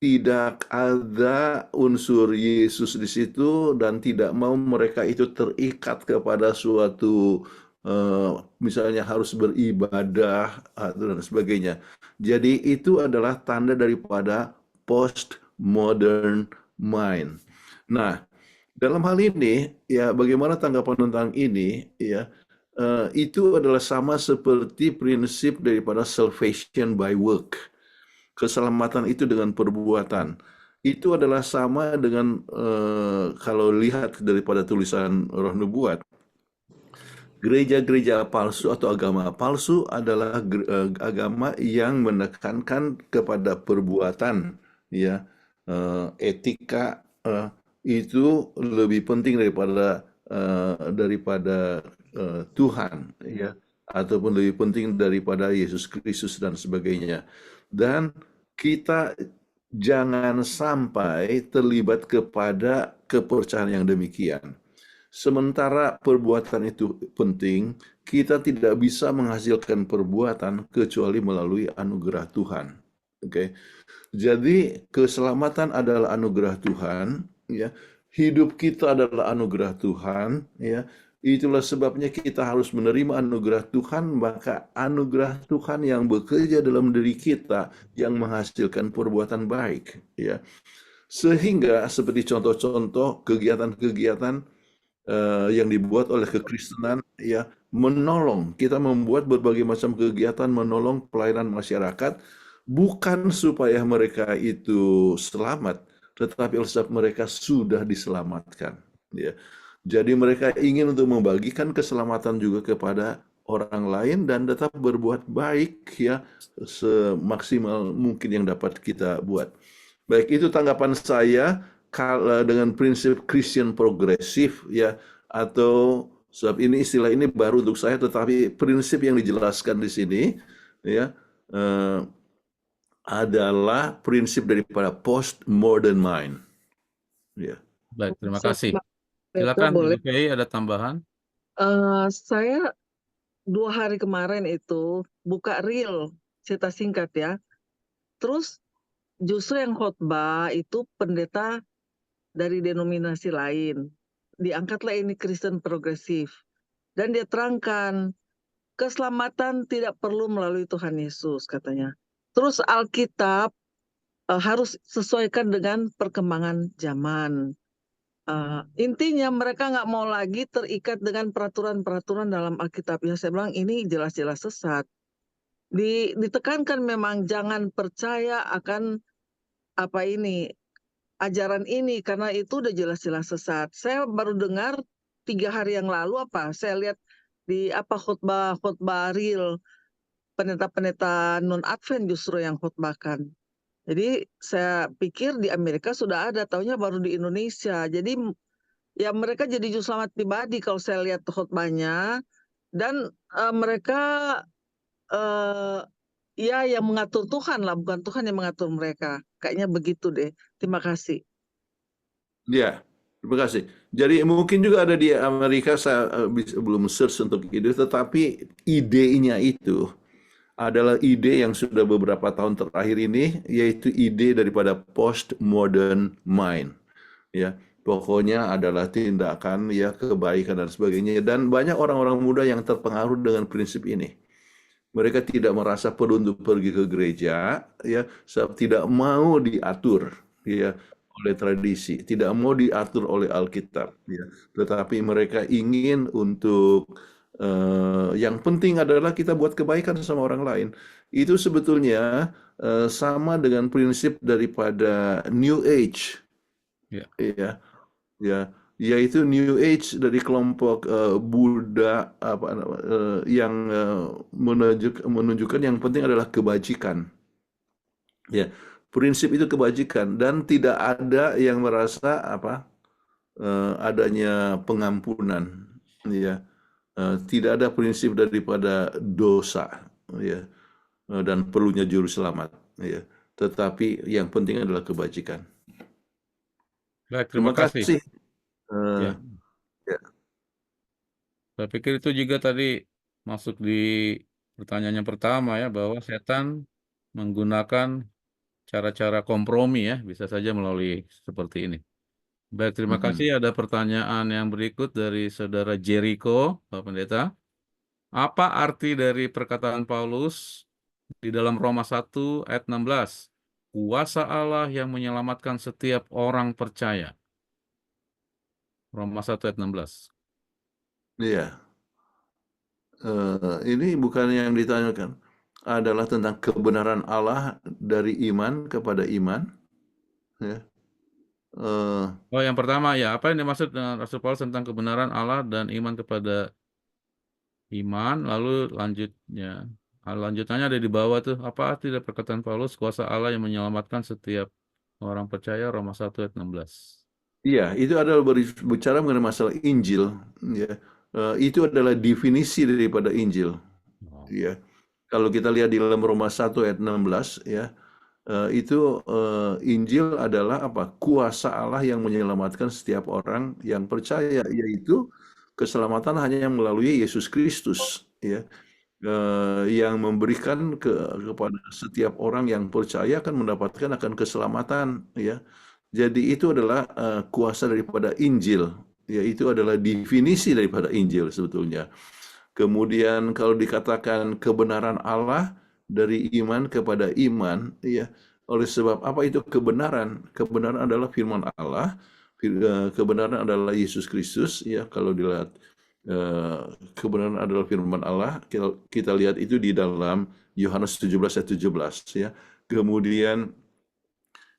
C: tidak ada unsur Yesus di situ dan tidak mau mereka itu terikat kepada suatu misalnya harus beribadah dan sebagainya. Jadi itu adalah tanda daripada postmodern mind. Nah, dalam hal ini ya, bagaimana tanggapan tentang ini ya, itu adalah sama seperti prinsip daripada salvation by work. Keselamatan itu dengan perbuatan. Itu adalah sama dengan kalau lihat daripada tulisan Roh Nubuat. gereja-gereja palsu atau agama palsu adalah agama yang menekankan kepada perbuatan, ya, etika itu lebih penting daripada Tuhan, ya, ataupun lebih penting daripada Yesus Kristus dan sebagainya. Dan kita jangan sampai terlibat kepada kepercayaan yang demikian. Sementara perbuatan itu penting, kita tidak bisa menghasilkan perbuatan kecuali melalui anugerah Tuhan. Oke. Jadi keselamatan adalah anugerah Tuhan, ya. Hidup kita adalah anugerah Tuhan, ya. Itulah sebabnya kita harus menerima anugerah Tuhan, maka anugerah Tuhan yang bekerja dalam diri kita yang menghasilkan perbuatan baik, ya. Sehingga seperti contoh-contoh kegiatan-kegiatan yang dibuat oleh kekristenan, ya, menolong. Kita membuat berbagai macam kegiatan menolong pelayanan masyarakat, bukan supaya mereka itu selamat, tetapi oleh sebab mereka sudah diselamatkan, ya. Jadi mereka ingin untuk membagikan keselamatan juga kepada orang lain dan tetap berbuat baik, ya, semaksimal mungkin yang dapat kita buat. Baik, itu tanggapan saya dengan prinsip Christian progresif, ya, atau sebab ini istilah ini baru untuk saya, tetapi prinsip yang dijelaskan di sini, ya, adalah prinsip daripada postmodern mind, ya.
B: Baik, terima
E: Saya
B: kasih.
E: Pendeta,
B: Silakan,
E: boleh?
B: Ibu Kay, ada tambahan?
E: Saya 2 hari kemarin itu buka reel cerita singkat ya. Terus justru yang khotbah itu pendeta dari denominasi lain. Diangkatlah ini Kristen progresif. Dan dia terangkan, keselamatan tidak perlu melalui Tuhan Yesus katanya. Terus Alkitab harus sesuaikan dengan perkembangan zaman. Intinya mereka nggak mau lagi terikat dengan peraturan-peraturan dalam Alkitab. Ya saya bilang ini jelas-jelas sesat. Ditekankan memang jangan percaya akan ajaran ini karena itu udah jelas-jelas sesat. Saya baru dengar 3 hari yang lalu saya lihat di khotbah real pendeta-pendeta non Advent justru yang khotbahkan. Jadi saya pikir di Amerika sudah ada, taunya baru di Indonesia. Jadi ya mereka jadi juru selamat pribadi kalau saya lihat khotbahnya, dan mereka ya yang mengatur Tuhan lah, bukan Tuhan yang mengatur mereka. Kayaknya begitu deh. Terima kasih.
C: Ya, terima kasih. Jadi mungkin juga ada di Amerika, saya belum search untuk itu, tetapi idenya itu adalah ide yang sudah beberapa tahun terakhir ini, yaitu ide daripada postmodern mind, ya. Pokoknya adalah tindakan, ya, kebaikan dan sebagainya. Dan banyak orang-orang muda yang terpengaruh dengan prinsip ini. Mereka tidak merasa perlu untuk pergi ke gereja, ya, sebab tidak mau diatur, ya, oleh tradisi, tidak mau diatur oleh Alkitab, ya. Tetapi mereka ingin untuk yang penting adalah kita buat kebaikan sama orang lain. Itu sebetulnya sama dengan prinsip daripada New Age,
B: Ya.
C: ya, ya, yaitu New Age dari kelompok Buddha yang menunjukkan yang penting adalah kebajikan. Ya, prinsip itu kebajikan dan tidak ada yang merasa adanya pengampunan, ya. Tidak ada prinsip daripada dosa, ya, dan perlunya juru selamat, ya. Tetapi yang penting adalah kebajikan.
B: Baik, terima kasih. Ya.
C: Ya.
B: Saya pikir itu juga tadi masuk di pertanyaan yang pertama ya, bahwa setan menggunakan cara-cara kompromi ya, bisa saja melalui seperti ini. Baik, terima kasih. Ada pertanyaan yang berikut dari Saudara Jericho, Pak Pendeta. Apa arti dari perkataan Paulus di dalam Roma 1 ayat 16? Kuasa Allah yang menyelamatkan setiap orang percaya. Roma 1 ayat 16.
C: Iya. Ini bukan yang ditanyakan. Adalah tentang kebenaran Allah dari iman kepada iman. Ya.
B: Oh, yang pertama ya, apa yang dimaksud dengan Rasul Paulus tentang kebenaran Allah dan iman kepada iman, lalu lanjutannya ada di bawah tuh. Apa tidak perkataan Paulus, kuasa Allah yang menyelamatkan setiap orang percaya, Roma 1 ayat 16.
C: Iya, itu adalah berbicara mengenai masalah Injil. Ya. Itu adalah definisi daripada Injil.
B: Oh.
C: Ya. Kalau kita lihat di dalam Roma 1 ayat 16, ya, itu Injil adalah apa? Kuasa Allah yang menyelamatkan setiap orang yang percaya, yaitu keselamatan hanya melalui Yesus Kristus, ya. Yang memberikan kepada setiap orang yang percaya akan mendapatkan akan keselamatan, ya. Jadi itu adalah kuasa daripada Injil, ya, itu adalah definisi daripada Injil sebetulnya. Kemudian kalau dikatakan kebenaran Allah dari iman kepada iman, ya, oleh sebab apa itu kebenaran? Kebenaran adalah firman Allah, kebenaran adalah Yesus Kristus, ya. Kalau dilihat kebenaran adalah firman Allah, kita lihat itu di dalam Yohanes 17 ayat 17, ya. Kemudian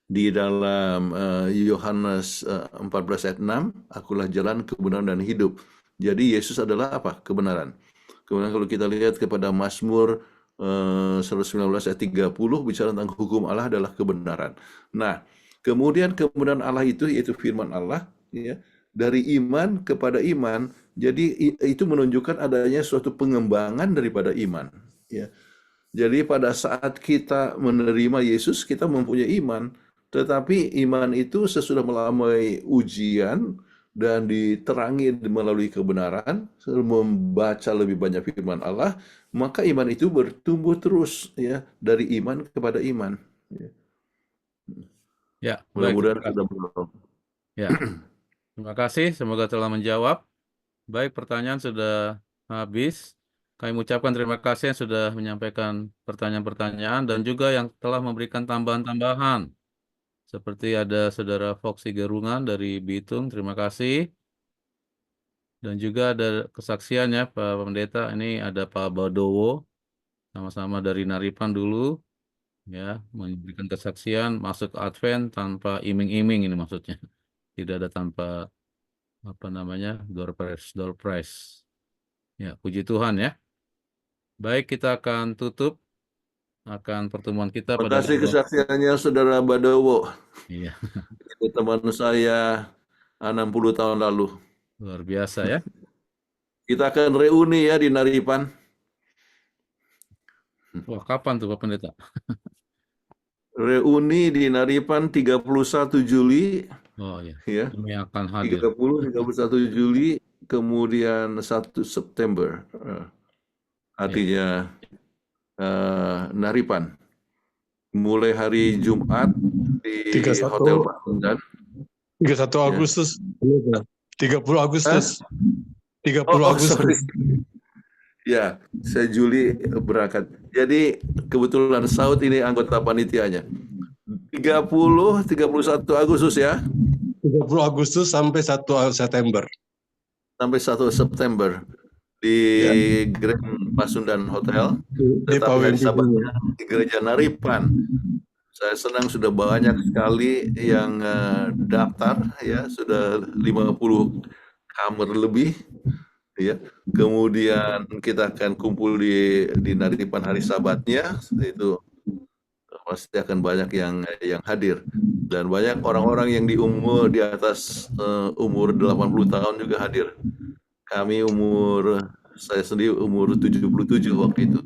C: di dalam Yohanes 14 ayat 6, akulah jalan, kebenaran, dan hidup. Jadi Yesus adalah apa? Kebenaran. Kemudian kalau kita lihat kepada Mazmur 119 ayat 30, bicara tentang hukum Allah adalah kebenaran. Nah, kemudian kebenaran Allah itu, yaitu firman Allah, ya, dari iman kepada iman. Jadi itu menunjukkan adanya suatu pengembangan daripada iman, ya. Jadi pada saat kita menerima Yesus, kita mempunyai iman. Tetapi iman itu sesudah melalui ujian dan diterangi melalui kebenaran, membaca lebih banyak firman Allah, maka iman itu bertumbuh terus, ya, dari iman kepada iman.
B: Ya, baik.
C: Mudah-mudahan sudah menjawab.
B: Ya, terima kasih. Semoga telah menjawab. Baik, pertanyaan sudah habis. Kami ucapkan terima kasih yang sudah menyampaikan pertanyaan-pertanyaan dan juga yang telah memberikan tambahan-tambahan. Seperti ada Saudara Foxy Gerungan dari Bitung, terima kasih. Dan juga ada kesaksian ya Pak Pendeta, ini ada Pak Badowo, sama-sama dari Naripan dulu, ya, memberikan kesaksian masuk Advent tanpa iming-iming ini maksudnya. Tidak ada tanpa door prize. Ya, puji Tuhan ya. Baik, kita akan tutup pertemuan kita
C: Terima
B: pada
C: kasih kesaksiannya Saudara Badowo.
B: Iya.
C: Itu teman saya 60 tahun lalu.
B: Luar biasa ya.
C: Kita akan reuni ya di Naripan.
B: Wah, kapan tuh Pak Pendeta?
C: Reuni di Naripan 31 Juli.
B: Oh iya.
C: Ya.
B: Kami akan hadir.
C: 31 Juli, kemudian 1 September. Artinya Naripan. Mulai hari Jumat di
H: 31.
C: Hotel Pasundan.
H: 31 Agustus. 30 Agustus. 30 Agustus.
C: Sorry. Ya, saya Juli berangkat. Jadi kebetulan Saud ini anggota panitianya. 31 Agustus ya.
H: 30 Agustus sampai 1 September.
C: Sampai 1 September di Grand Pasundan Hotel. Tetapi hari Sabatnya di Gereja Naripan. Saya senang sudah banyak sekali yang daftar ya, sudah 50 kamar lebih. Ya, kemudian kita akan kumpul di Naripan hari Sabatnya, itu pasti akan banyak yang hadir dan banyak orang-orang yang di atas umur 80 tahun juga hadir. Saya sendiri umur 77 waktu itu.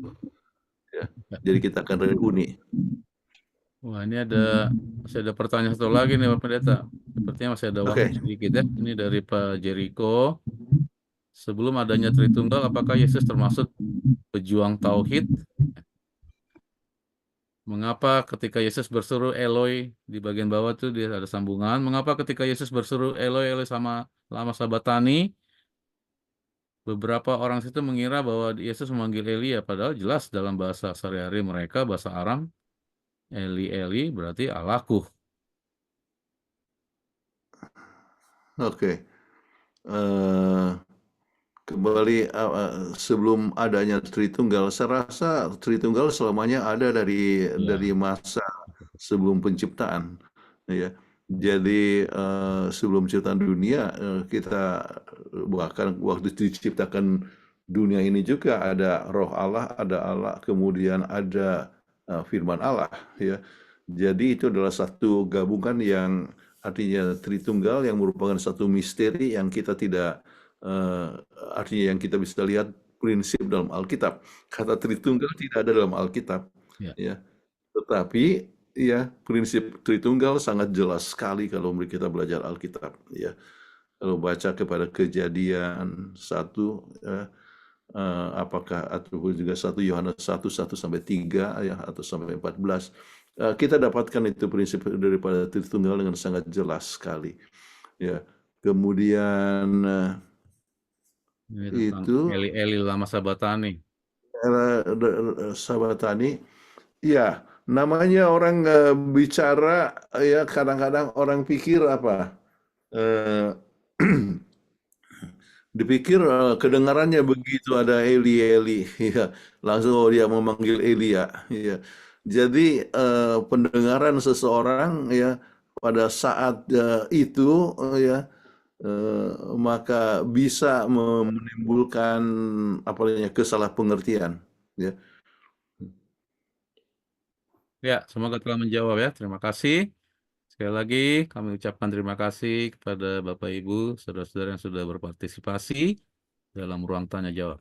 C: Ya, jadi kita akan reuni.
B: Wah, ini masih ada pertanyaan satu lagi nih Pak Pendeta. Sepertinya masih ada waktu sedikit ya. Ini dari Pak Jericho. Sebelum adanya Tritunggal, apakah Yesus termasuk pejuang tauhid? Mengapa ketika Yesus berseru Eloi di bagian bawah tuh dia ada sambungan? Mengapa ketika Yesus berseru Eloi Eloi sama lama sabatani, beberapa orang situ mengira bahwa Yesus memanggil Elia, padahal jelas dalam bahasa sehari-hari mereka, bahasa Aram, Eli Eli berarti Allahku.
C: Oke. Kembali sebelum adanya Tritunggal, saya rasa Tritunggal selamanya ada dari masa sebelum penciptaan, ya. Jadi sebelum ciptaan dunia kita bahkan waktu diciptakan dunia ini juga ada roh Allah, kemudian ada firman Allah, ya. Jadi itu adalah satu gabungan yang artinya Tritunggal, yang merupakan satu misteri yang kita tidak artinya yang kita bisa lihat prinsip dalam Alkitab. Kata Tritunggal tidak ada dalam Alkitab,
B: Ya.
C: ya. Tetapi ya prinsip Tritunggal sangat jelas sekali kalau kita belajar Alkitab, ya. Kalau baca kepada Kejadian 1, apakah atau juga 1 Yohanes 1:1-3 ya, atau sampai 14, kita dapatkan itu prinsip daripada Tritunggal dengan sangat jelas sekali, ya. Kemudian
B: Ini tentang
C: itu
B: Eli lama Sabatani.
C: Sabatani, ya, namanya orang bicara, ya, kadang-kadang orang pikir apa, dipikir kedengarannya begitu ada Eli, ya, langsung dia memanggil Elia, ya. Jadi pendengaran seseorang, ya, pada saat itu, ya, maka bisa menimbulkan apa namanya kesalahpengertian, ya.
B: Ya, semoga telah menjawab ya. Terima kasih. Sekali lagi kami ucapkan terima kasih kepada Bapak Ibu, saudara-saudara yang sudah berpartisipasi dalam ruang tanya jawab.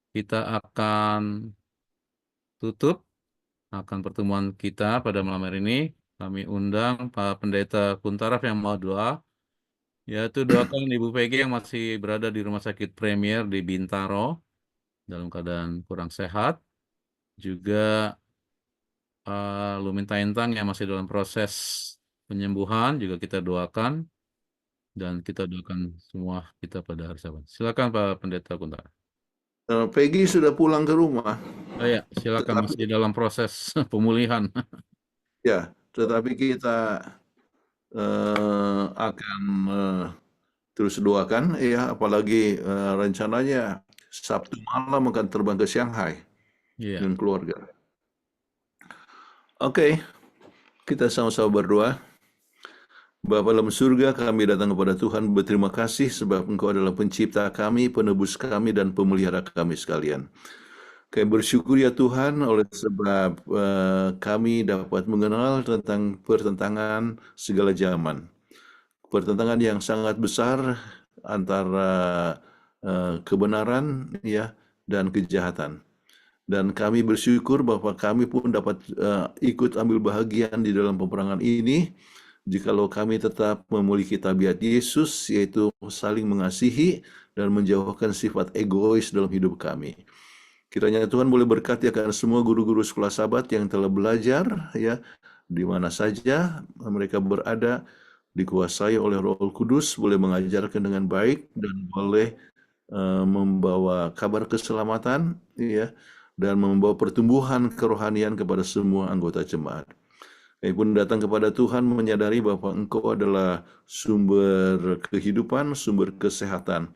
B: Kita akan tutup pertemuan kita pada malam hari ini. Kami undang Pak Pendeta Kuntaraf yang mau doa, yaitu doakan Ibu Peggy yang masih berada di Rumah Sakit Premier di Bintaro dalam keadaan kurang sehat. Juga Luminta Intang yang masih dalam proses penyembuhan juga kita doakan, dan kita doakan semua kita pada hari Sabat. Silakan Pak Pendeta Kuntaraf.
C: Peggy sudah pulang ke rumah.
B: Oh ya, silakan, masih dalam proses pemulihan.
C: Ya, tetapi kita akan terus doakan, ya, apalagi rencananya Sabtu malam akan terbang ke Shanghai dengan keluarga. Oke, kita sama-sama berdoa. Bapa dalam surga, kami datang kepada Tuhan berterima kasih sebab Engkau adalah pencipta kami, penebus kami, dan pemelihara kami sekalian. Kami bersyukur ya Tuhan oleh sebab kami dapat mengenal tentang pertentangan segala zaman. Pertentangan yang sangat besar antara kebenaran, ya, dan kejahatan. Dan kami bersyukur bahwa kami pun dapat ikut ambil bahagian di dalam peperangan ini, jikalau kami tetap memiliki tabiat Yesus, yaitu saling mengasihi dan menjauhkan sifat egois dalam hidup kami. Kiranya Tuhan boleh berkati akan semua guru-guru sekolah Sabat yang telah belajar, ya, di mana saja mereka berada, dikuasai oleh Roh Kudus, boleh mengajarkan dengan baik dan boleh membawa kabar keselamatan, ya, dan membawa pertumbuhan kerohanian kepada semua anggota jemaat. Kami pun datang kepada Tuhan menyadari bahwa Engkau adalah sumber kehidupan, sumber kesehatan.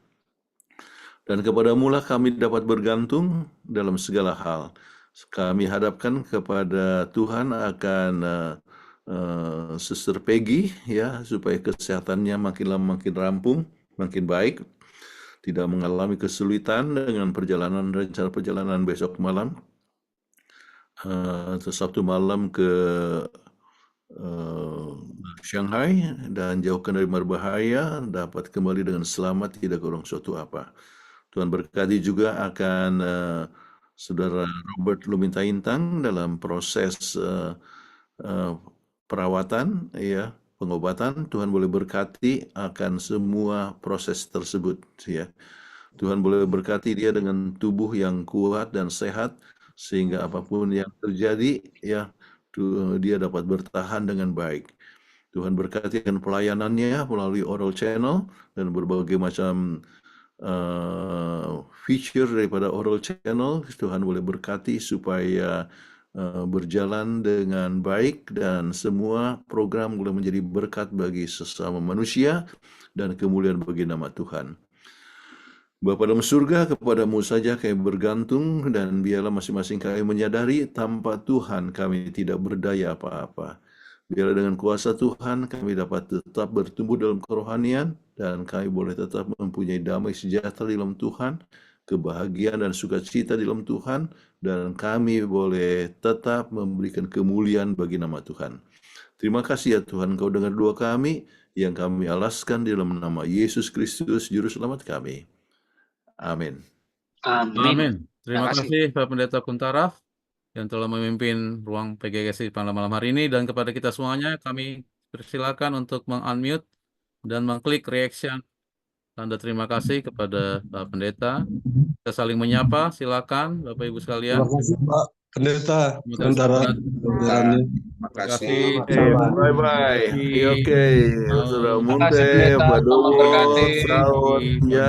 C: Dan kepadamu-lah kami dapat bergantung dalam segala hal. Kami hadapkan kepada Tuhan akan Sister Peggy, ya, supaya kesehatannya makin lama makin rampung, makin baik, tidak mengalami kesulitan dengan rencana perjalanan besok malam, Sabtu malam ke Shanghai, dan jauhkan dari berbahaya, dapat kembali dengan selamat, tidak kurang suatu apa. Tuhan berkati juga akan Saudara Robert Luminta Intang dalam proses perawatan, ya, pengobatan. Tuhan boleh berkati akan semua proses tersebut, ya. Tuhan boleh berkati dia dengan tubuh yang kuat dan sehat, sehingga apapun yang terjadi, ya, dia dapat bertahan dengan baik. Tuhan berkati akan pelayanannya melalui oral channel dan berbagai macam feature daripada oral channel. Tuhan boleh berkati supaya berjalan dengan baik, dan semua program boleh menjadi berkat bagi sesama manusia dan kemuliaan bagi nama Tuhan. Bapa dalam surga, kepadamu saja kami bergantung, dan biarlah masing-masing kami menyadari tanpa Tuhan kami tidak berdaya apa-apa. Biarlah dengan kuasa Tuhan kami dapat tetap bertumbuh dalam kerohanian, dan kami boleh tetap mempunyai damai sejahtera dalam Tuhan, kebahagiaan dan sukacita di dalam Tuhan, dan kami boleh tetap memberikan kemuliaan bagi nama Tuhan. Terima kasih ya Tuhan, Kau dengar doa kami yang kami alaskan di dalam nama Yesus Kristus, Juru Selamat kami. Amin.
B: Amin. Terima
I: Terima kasih.
B: kasih Pak Pendeta Kuntaraf yang telah memimpin ruang PGKSI pada malam hari ini, dan kepada kita semuanya kami persilakan untuk meng-unmute dan mengklik reaction tanda terima kasih kepada Pak Pendeta. Kita saling menyapa, silakan Bapak Ibu sekalian.
H: Terima kasih Pak Pendeta
B: Semoga
H: Kuntara
B: sahabat.
H: pelajarannya.
I: Terima
B: Terima
I: kasih.
B: kasih.
C: Bye-bye.
B: Terima kasih.
C: Oke, Saudara
B: Terima
C: Munte,
I: kasih, Pendeta.
C: Pak
I: Selamat
C: Dowo,
I: berkati.
C: Saud, ya.